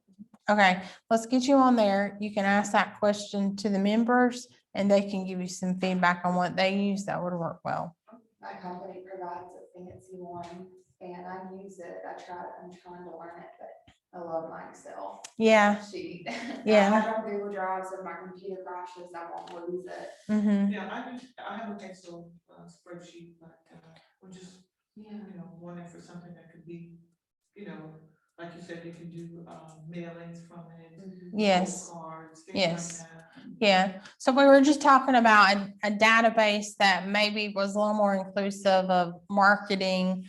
Okay, let's get you on there. You can ask that question to the members and they can give you some feedback on what they use that would work well. My company provides a fancy one and I use it. I'm trying to learn it, but I love my Excel Yeah, sheet. Yeah. I have it on Google Drive, so if my computer crashes, I won't lose it. mm-hmm, I have an Excel spreadsheet, but we're just, Yeah. wanting for something that could be, like you said, you can do mailings from it. yes. Postcards, things Yes. like that. Yeah, so we were just talking about a database that maybe was a little more inclusive of marketing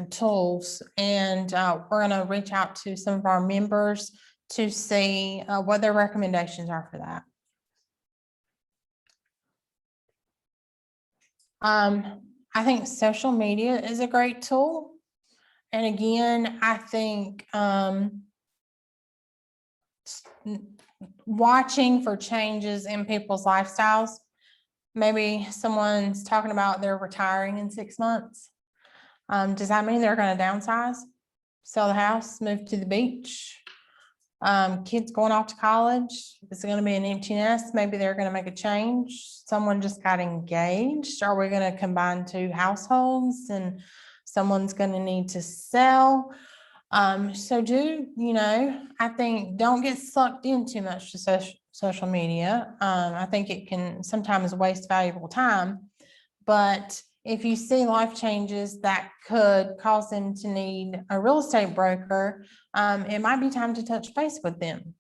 tools. And we're gonna reach out to some of our members to see what their recommendations are for that. I think social media is a great tool. And again, I think watching for changes in people's lifestyles. Maybe someone's talking about they're retiring in 6 months. Does that mean they're gonna downsize? Sell the house, move to the beach? Kids going off to college, is it gonna be an empty nest? Maybe they're gonna make a change. Someone just got engaged. Are we gonna combine 2 households and someone's gonna need to sell? So I think don't get sucked in too much to social media. I think it can sometimes waste valuable time. But if you see life changes that could cause them to need a real estate broker, it might be time to touch base with them.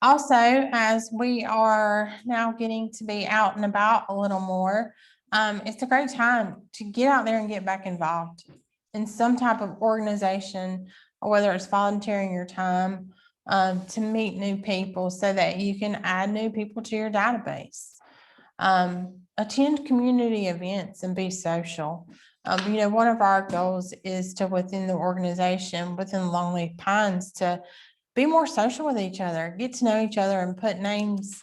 Also, as we are now getting to be out and about a little more, it's a great time to get out there and get back involved in some type of organization, or whether it's volunteering your time to meet new people so that you can add new people to your database. Attend community events and be social. One of our goals is to, within the organization, within Longleaf Pines, to be more social with each other, get to know each other and put names,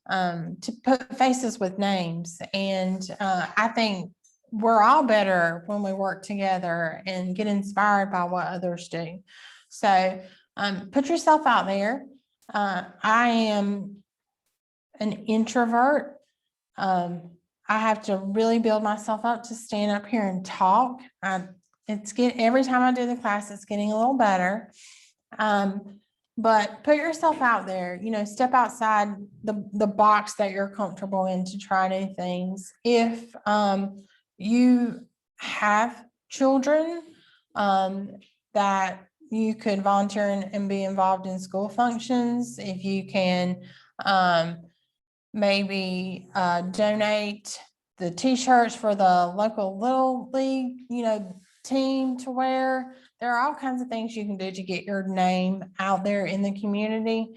to put faces with names. And I think we're all better when we work together and get inspired by what others do. So put yourself out there. I am an introvert. I have to really build myself up to stand up here and talk. Every time I do the class, it's getting a little better. But put yourself out there, step outside the box that you're comfortable in to try new things. If you have children, that you could volunteer and be involved in school functions, if you can, maybe, donate the t-shirts for the local little league, team to wear. There are all kinds of things you can do to get your name out there in the community.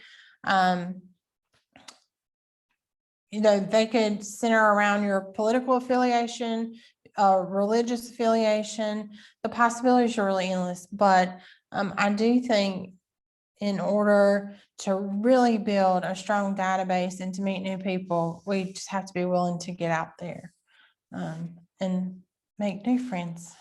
They could center around your political affiliation, religious affiliation. The possibilities are really endless, but I do think in order to really build a strong database and to meet new people, we just have to be willing to get out there and make new friends.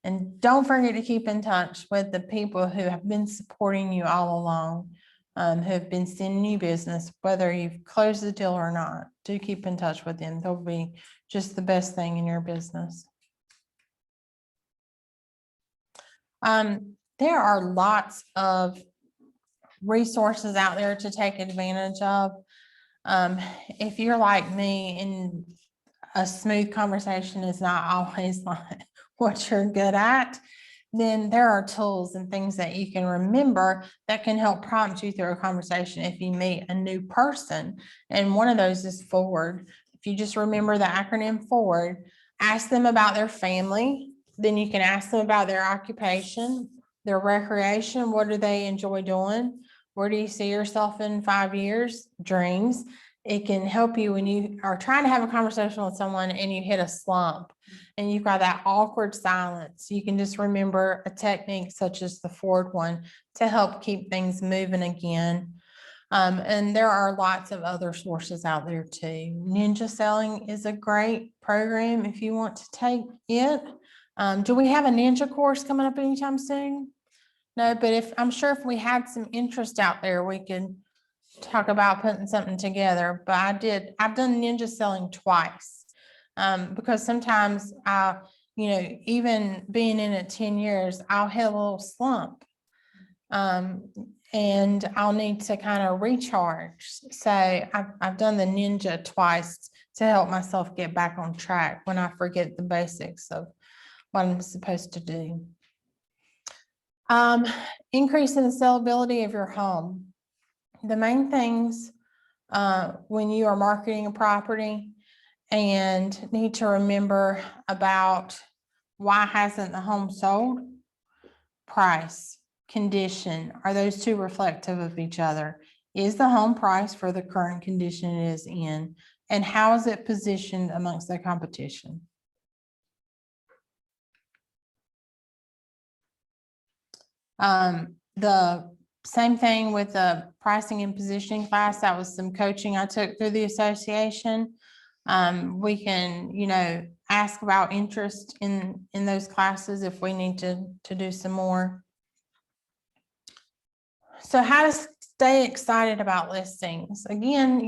And don't forget to keep in touch with the people who have been supporting you all along, who have been sending you business, whether you've closed the deal or not. Do keep in touch with them. They'll be just the best thing in your business. There are lots of resources out there to take advantage of. If you're like me and a smooth conversation is not always like what you're good at, then there are tools and things that you can remember that can help prompt you through a conversation if you meet a new person. And one of those is FORWARD. If you just remember the acronym FORWARD, ask them about their family, then you can ask them about their occupation, their recreation, what do they enjoy doing? Where do you see yourself in 5 years? Dreams. It can help you when you are trying to have a conversation with someone and you hit a slump and you've got that awkward silence. You can just remember a technique such as the FORWARD one to help keep things moving again. And there are lots of other sources out there too. Ninja Selling is a great program if you want to take it. Do we have a ninja course coming up anytime soon? No, but I'm sure if we had some interest out there, we could talk about putting something together. But I've done Ninja Selling twice. Because sometimes even being in it 10 years, I'll hit a little slump. And I'll need to kind of recharge. So I've done the Ninja twice to help myself get back on track when I forget the basics of what I'm supposed to do. Increasing the sellability of your home. The main things when you are marketing a property and need to remember about why hasn't the home sold? Price, condition, are those two reflective of each other? Is the home price for the current condition it is in? And how is it positioned amongst the competition? The same thing with the pricing and positioning class. That was some coaching I took through the association. We can, ask about interest in those classes if we need to do some more. So how to stay excited about listings. Again,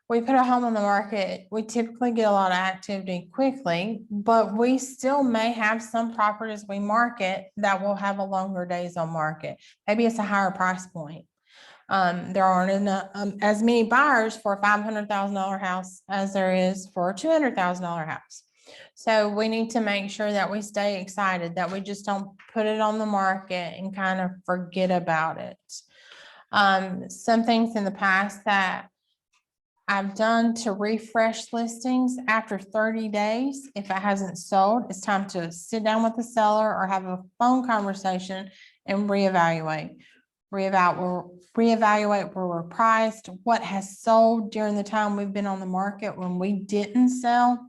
we put a home on the market, we typically get a lot of activity quickly, but we still may have some properties we market that will have a longer days on market. Maybe it's a higher price point. There aren't as many buyers for a $500,000 house as there is for a $200,000 house. So we need to make sure that we stay excited, that we just don't put it on the market and kind of forget about it. Some things in the past that I've done to refresh listings after 30 days, if it hasn't sold, it's time to sit down with the seller or have a phone conversation and reevaluate. Reevaluate where we're priced, what has sold during the time we've been on the market when we didn't sell,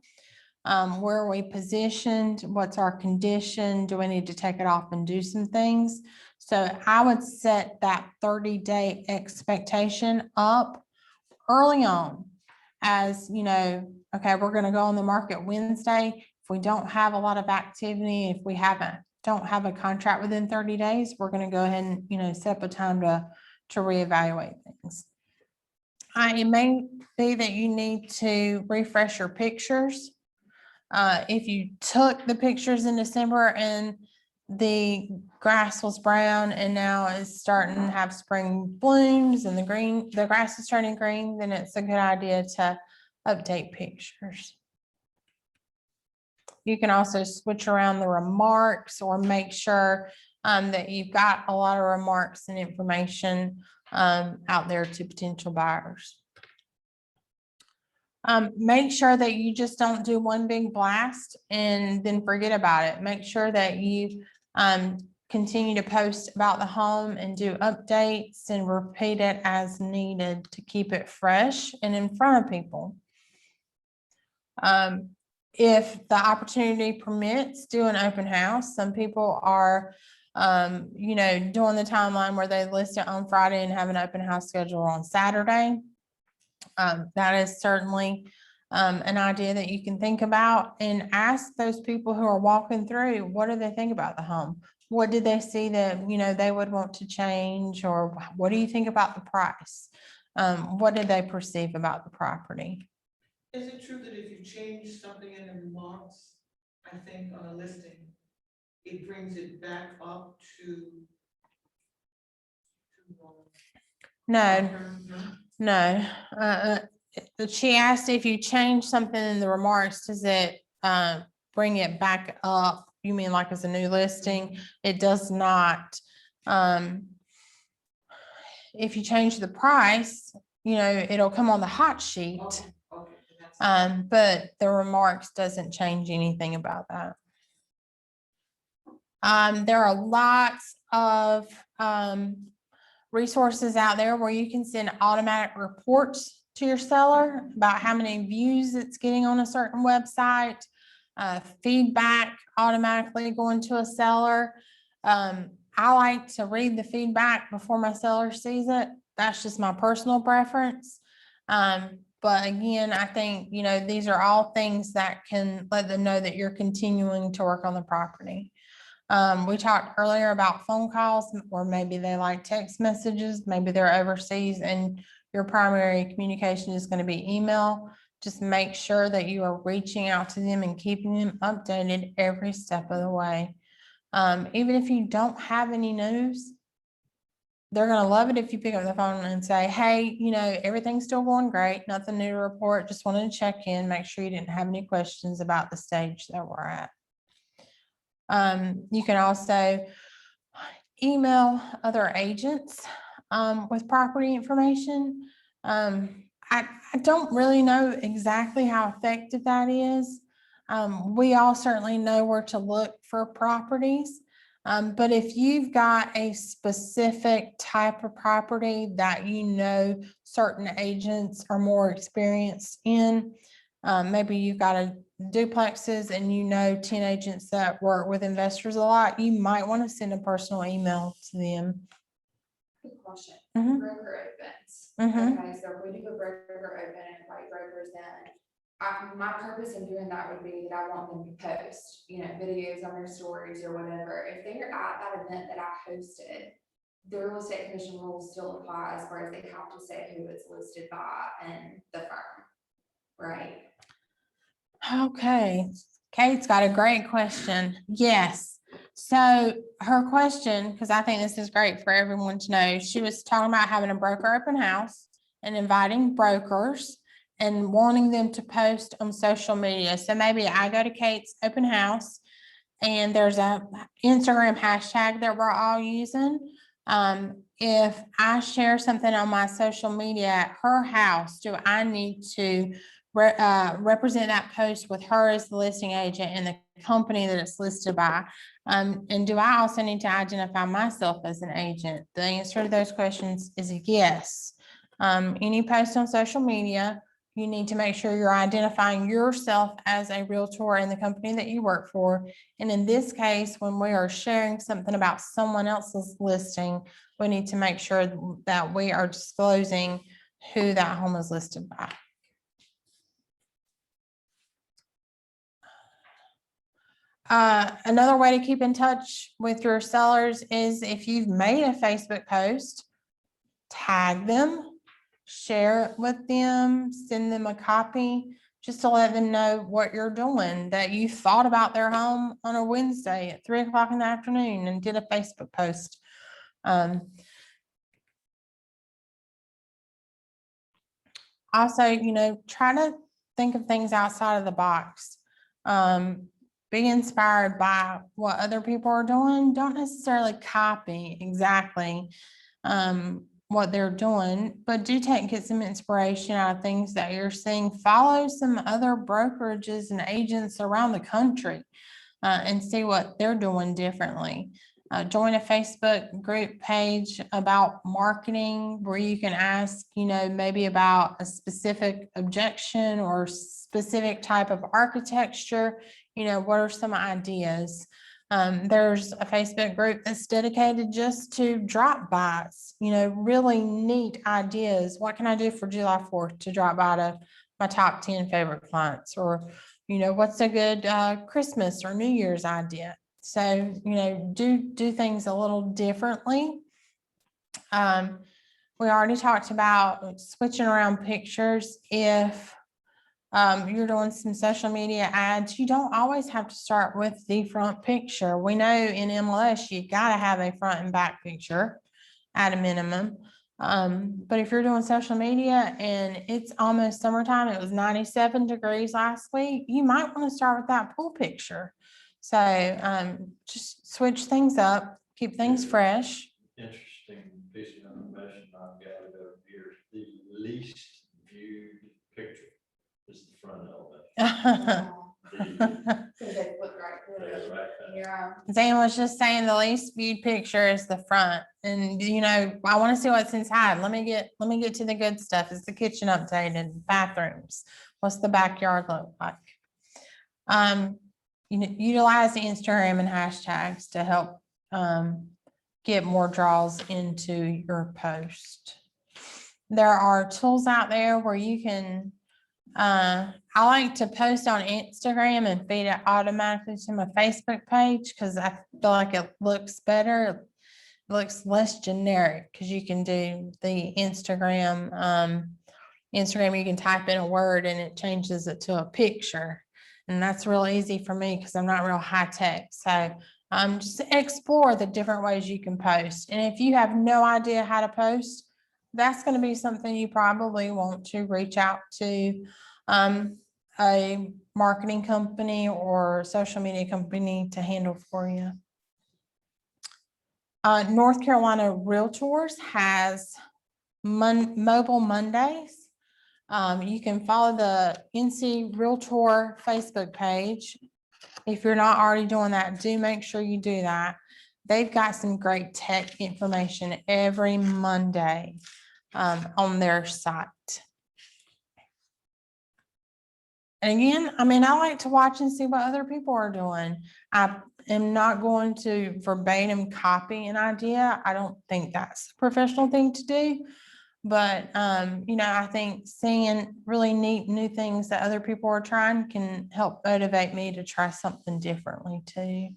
where are we positioned, what's our condition, do we need to take it off and do some things? So I would set that 30-day expectation up early on as, okay, we're going to go on the market Wednesday. If we don't have a lot of activity, if we don't have a contract within 30 days, we're going to go ahead and, set up a time to reevaluate things. It may be that you need to refresh your pictures. If you took the pictures in December and the grass was brown and now it's starting to have spring blooms and the grass is turning green, then it's a good idea to update pictures. You can also switch around the remarks or make sure that you've got a lot of remarks and information out there to potential buyers. Make sure that you just don't do one big blast and then forget about it. Make sure that you continue to post about the home and do updates and repeat it as needed to keep it fresh and in front of people. If the opportunity permits, do an open house. Some people are, you know, doing the timeline where they list it on Friday and have an open house schedule on Saturday. That is certainly an idea that you can think about, and ask those people who are walking through, what do they think about the home? What did they see that, you know, they would want to change, or what do you think about the price? What did they perceive about the property? Is it true that if you change something in the remarks, I think on a listing, it brings it back up to? No, no. She asked if you change something in the remarks, does it bring it back up? You mean like as a new listing? It does not. If you change the price, you know, it'll come on the hot sheet. Okay, okay. That's- But the remarks doesn't change anything about that. There are lots of resources out there where you can send automatic reports to your seller about how many views it's getting on a certain website, feedback automatically going to a seller. I like to read the feedback before my seller sees it. That's just my personal preference. But again, I think, you know, these are all things that can let them know that you're continuing to work on the property. We talked earlier about phone calls, or maybe they like text messages, maybe they're overseas and your primary communication is going to be email. Just make sure that you are reaching out to them and keeping them updated every step of the way. Even if you don't have any news, they're going to love it if you pick up the phone and say, hey, you know, everything's still going great. Nothing new to report. Just wanted to check in, make sure you didn't have any questions about the stage that we're at. You can also email other agents with property information. I don't really know exactly how effective that is. We all certainly know where to look for properties. But if you've got a specific type of property that you know certain agents are more experienced in, maybe you've got a duplexes and you know 10 agents that work with investors a lot, you might want to send a personal email to them. Good question. Mhm. Broker opens. Mhm. Okay, so if we do a broker open and invite brokers in, my purpose in doing that would be that I want them to post, you know, videos on their stories or whatever. If they're at that event that I hosted, the real estate commission rules still apply as far as they have to say who it's listed by and the firm, right? Okay, Kate's got a great question. Yes. So her question, because I think this is great for everyone to know, she was talking about having a broker open house and inviting brokers and wanting them to post on social media. So maybe I go to Kate's open house and there's a Instagram hashtag that we're all using. If I share something on my social media at her house, do I need to represent that post with her as the listing agent and the company that it's listed by? And do I also need to identify myself as an agent? The answer to those questions is yes. Any post on social media, you need to make sure you're identifying yourself as a realtor in the company that you work for. And in this case, when we are sharing something about someone else's listing, we need to make sure that we are disclosing who that home is listed by. Another way to keep in touch with your sellers is if you've made a Facebook post, tag them, share it with them, send them a copy, just to let them know what you're doing, that you thought about their home on a Wednesday at 3 o'clock in the afternoon and did a Facebook post. Also, you know, try to think of things outside of the box. be inspired by what other people are doing. Don't necessarily copy exactly what they're doing, but do get some inspiration out of things that you're seeing. Follow some other brokerages and agents around the country and see what they're doing differently. Join a Facebook group page about marketing where you can ask, maybe about a specific objection or specific type of architecture. What are some ideas? There's a Facebook group that's dedicated just to drop-bys, really neat ideas. What can I do for July 4th to drop by to my top 10 favorite clients? Or, what's a good Christmas or New Year's idea? So, do things a little differently. We already talked about switching around pictures. If you're doing some social media ads, you don't always have to start with the front picture. We know in MLS, you gotta have a front and back picture at a minimum. But if you're doing social media and it's almost summertime, it was 97 degrees last week, you might want to start with that pool picture. So just switch things up, keep things fresh. Interesting piece of information I've gathered over here. The least viewed picture is the front elevation. So they look right through That's it. right. Yeah. Zane was just saying the least viewed picture is the front. And I want to see what's inside. Let me get to the good stuff. Is the kitchen updated? Bathrooms? What's the backyard look like? Utilize Instagram and hashtags to help get more draws into your post. There are tools out there where you can I like to post on Instagram and feed it automatically to my Facebook page because I feel like it looks better. It looks less generic because you can do the Instagram. Instagram, you can type in a word and it changes it to a picture. And that's real easy for me because I'm not real high tech. So just explore the different ways you can post. And if you have no idea how to post, that's going to be something you probably want to reach out to a marketing company or social media company to handle for you. North Carolina Realtors has Mobile Mondays. You can follow the NC Realtor Facebook page. If you're not already doing that, do make sure you do that. They've got some great tech information every Monday on their site. And again, I like to watch and see what other people are doing. I am not going to verbatim copy an idea. I don't think that's a professional thing to do. But, I think seeing really neat new things that other people are trying can help motivate me to try something differently too.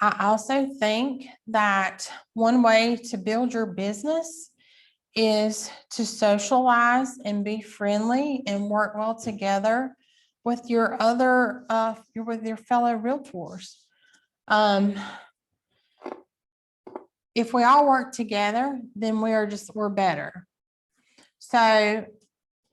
I also think that one way to build your business is to socialize and be friendly and work well together with your fellow realtors. If we all work together, then we're better. So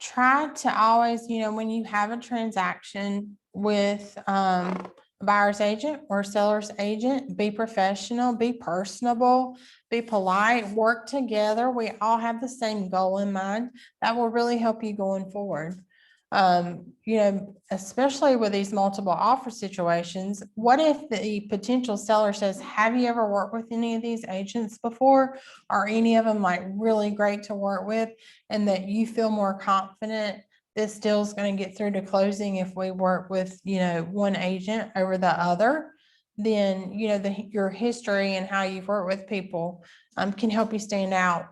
try to always, when you have a transaction with a buyer's agent or seller's agent, be professional, be personable, be polite, work together. We all have the same goal in mind. That will really help you going forward. Especially with these multiple offer situations, what if the potential seller says, have you ever worked with any of these agents before? Are any of them really great to work with, and that you feel more confident this deal is going to get through to closing if we work with, one agent over the other? Then, your history and how you've worked with people can help you stand out.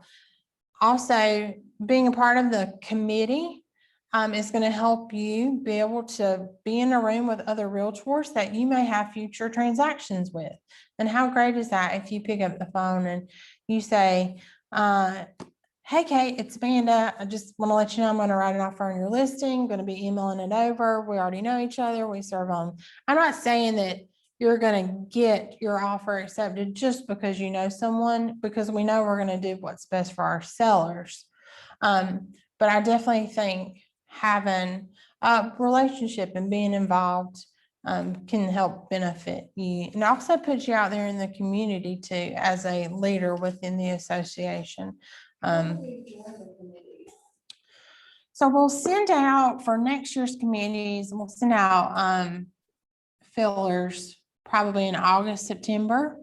Also, being a part of the committee is going to help you be able to be in a room with other realtors that you may have future transactions with. And how great is that if you pick up the phone and you say, hey, Kate, it's Amanda. I just want to let you know I'm going to write an offer on your listing, going to be emailing it over. We already know each other. We serve on. I'm not saying that you're going to get your offer accepted just because you know someone, because we know we're going to do what's best for our sellers. But I definitely think having relationship and being involved can help benefit you and also put you out there in the community too, as a leader within the association. How do we join the committee? So we'll send out for next year's committees, we'll send out fillers probably in August, September,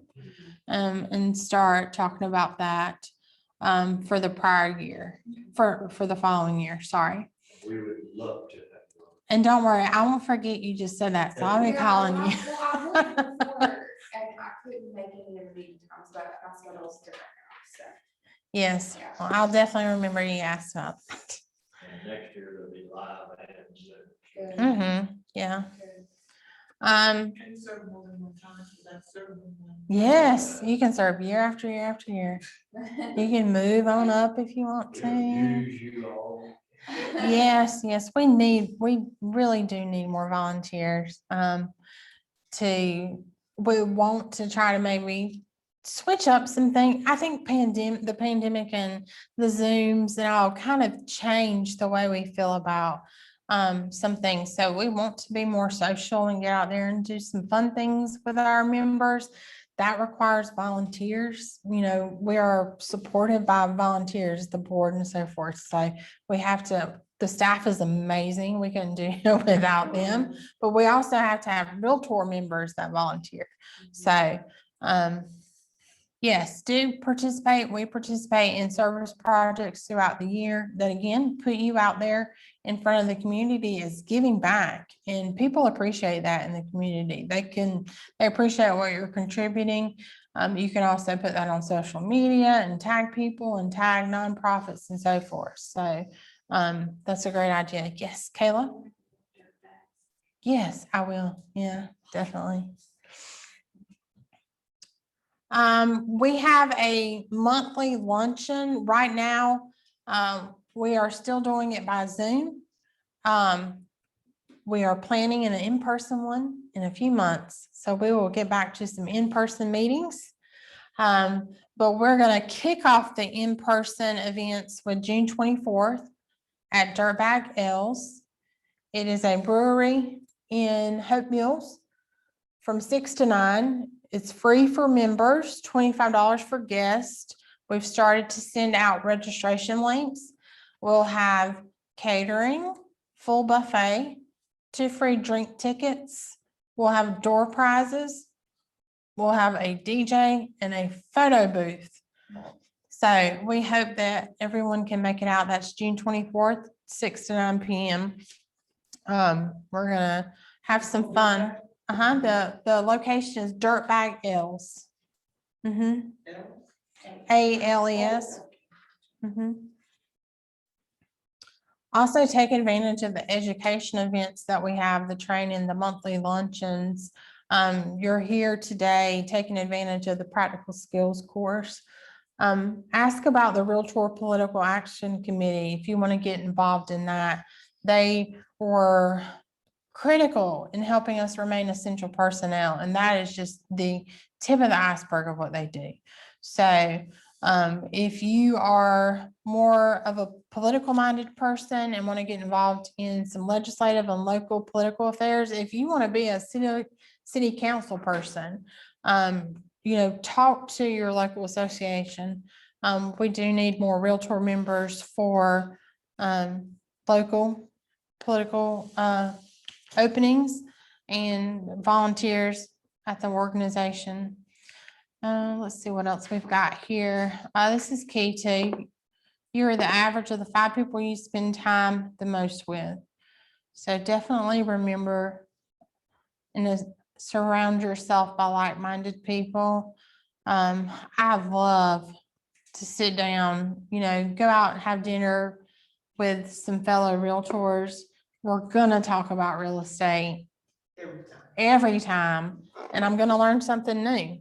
and start talking about that for the prior year, for the following year, sorry. We would love to have. one. And don't worry, I won't forget you just said that, so I'll be Yeah, calling well, you. Well, I would before, and I couldn't make any of the meeting times, but my schedule's different now, so. Yes, Yeah. well, I'll definitely remember you asked about that. And next year it'll be live and Zoom. Good, Mm-hmm, yeah. good. Can you serve more than one time? So that's serving one. Yes, you can serve year after year after year. You can move on up if you want We'll to. use you all. Yes, yes, we really do need more volunteers. We want to try to maybe switch up some things. I think the pandemic and the Zooms and all kind of changed the way we feel about some things. So we want to be more social and get out there and do some fun things with our members. That requires volunteers. You know, we are supported by volunteers, the board and so forth. So we have to, the staff is amazing. We couldn't do it without them, but we also have to have Realtor members that volunteer. So, yes, do participate. We participate in service projects throughout the year that again, put you out there in front of the community is giving back, and people appreciate that in the community. They appreciate what you're contributing. You can also put that on social media and tag people and tag nonprofits and so forth. So, that's a great idea. Yes, Kayla? Yes, I will. Yeah, definitely. We have a monthly luncheon right now. We are still doing it by Zoom. We are planning an in-person one in a few months, so we will get back to some in-person meetings. But we're gonna kick off the in-person events with June 24th at Dirtbag L's. It is a brewery in Hope Mills from 6 to 9. It's free for members, $25 for guests. We've started to send out registration links. We'll have catering, full buffet, 2 free drink tickets. We'll have door prizes. We'll have a DJ and a photo booth. So we hope that everyone can make it out. That's June 24th, 6 to 9 p.m. We're gonna have some fun. The location is Dirtbag L's. ALES. Also take advantage of the education events that we have, the training, the monthly luncheons. You're here today taking advantage of the practical skills course. Ask about the Realtor Political Action Committee if you want to get involved in that. They were critical in helping us remain essential personnel, and that is just the tip of the iceberg of what they do. So if you are more of a political minded person and want to get involved in some legislative and local political affairs, if you want to be a city council person, talk to your local association. We do need more Realtor members for local political openings and volunteers at the organization. Let's see what else we've got here. This is key too. You are the average of the 5 people you spend time the most with. So definitely remember and surround yourself by like-minded people. I love to sit down, go out and have dinner with some fellow realtors. We're gonna talk about real estate every time, and I'm gonna learn something new.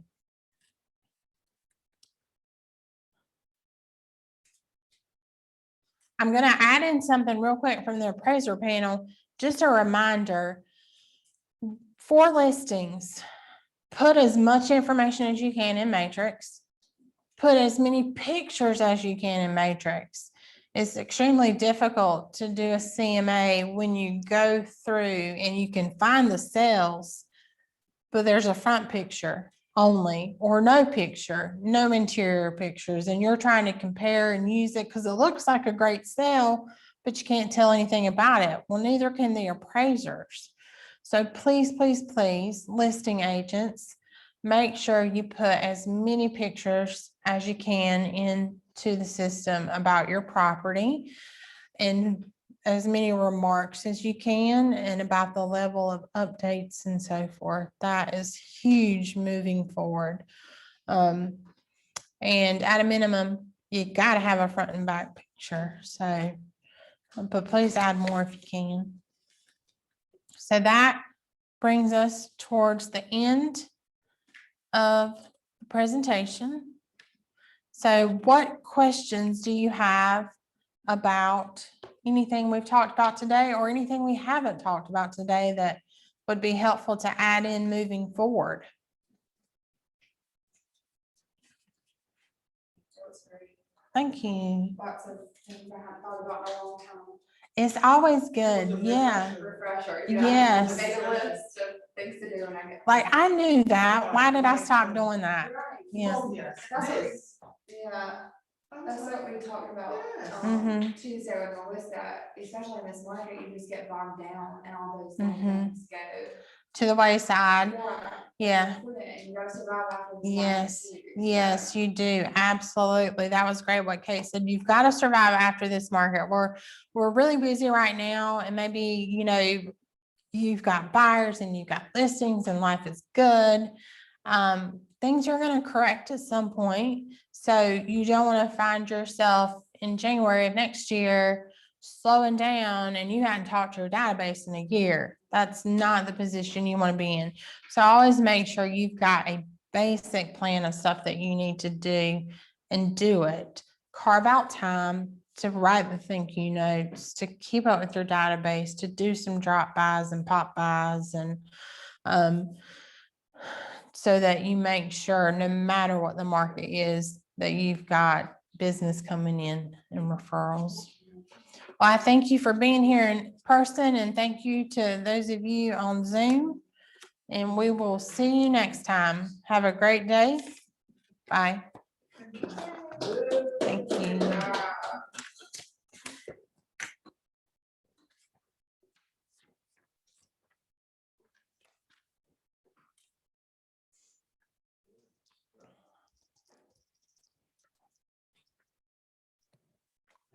I'm gonna add in something real quick from the appraiser panel, just a reminder. For listings, put as much information as you can in Matrix. Put as many pictures as you can in Matrix. it's extremely difficult to do a CMA when you go through and you can find the cells, but there's a front picture only, or no picture, no interior pictures, and you're trying to compare and use it because it looks like a great cell, but you can't tell anything about it. Well, neither can the appraisers. So please, please, please, listing agents, make sure you put as many pictures as you can into the system about your property and as many remarks as you can and about the level of updates and so forth. That is huge moving forward. And at a minimum, you gotta have a front and back picture. So, but please add more if you can. So that brings us towards the end of the presentation. So what questions do you have about anything we've talked about today or anything we haven't talked about today that would be helpful to add in moving forward? Thank you. Lots of things I hadn't thought about in a long time. It's always It was a good. big Yeah. refresher. Refresher. Yes. Made a list of things to do when I get. Like I knew that. Why did I stop doing that? Right. Yeah. Oh, yes, That's what we- this. Yeah, I was that's like, what we talked about, Yes. Mhm. Tuesday with Melissa, especially in this market, you just get bogged down and all those Mhm. things go. To the wayside. Yeah. Yeah. And you gotta survive after. this Yes, market too. yes, you do. Absolutely. That was great what Kate said. You've got to survive after this market. We're really busy right now and maybe, you've got buyers and you've got listings and life is good. Things are going to correct at some point. So you don't want to find yourself in January of next year slowing down and you hadn't talked to your database in a year. That's not the position you want to be in. So always make sure you've got a basic plan of stuff that you need to do and do it. Carve out time to write the thank you notes, to keep up with your database, to do some drop bys and pop bys and so that you make sure no matter what the market is, that you've got business coming in and referrals. Well, I thank you for being here in person and thank you to those of you on Zoom. And we will see you next time. Have a great day. Bye. Thank you.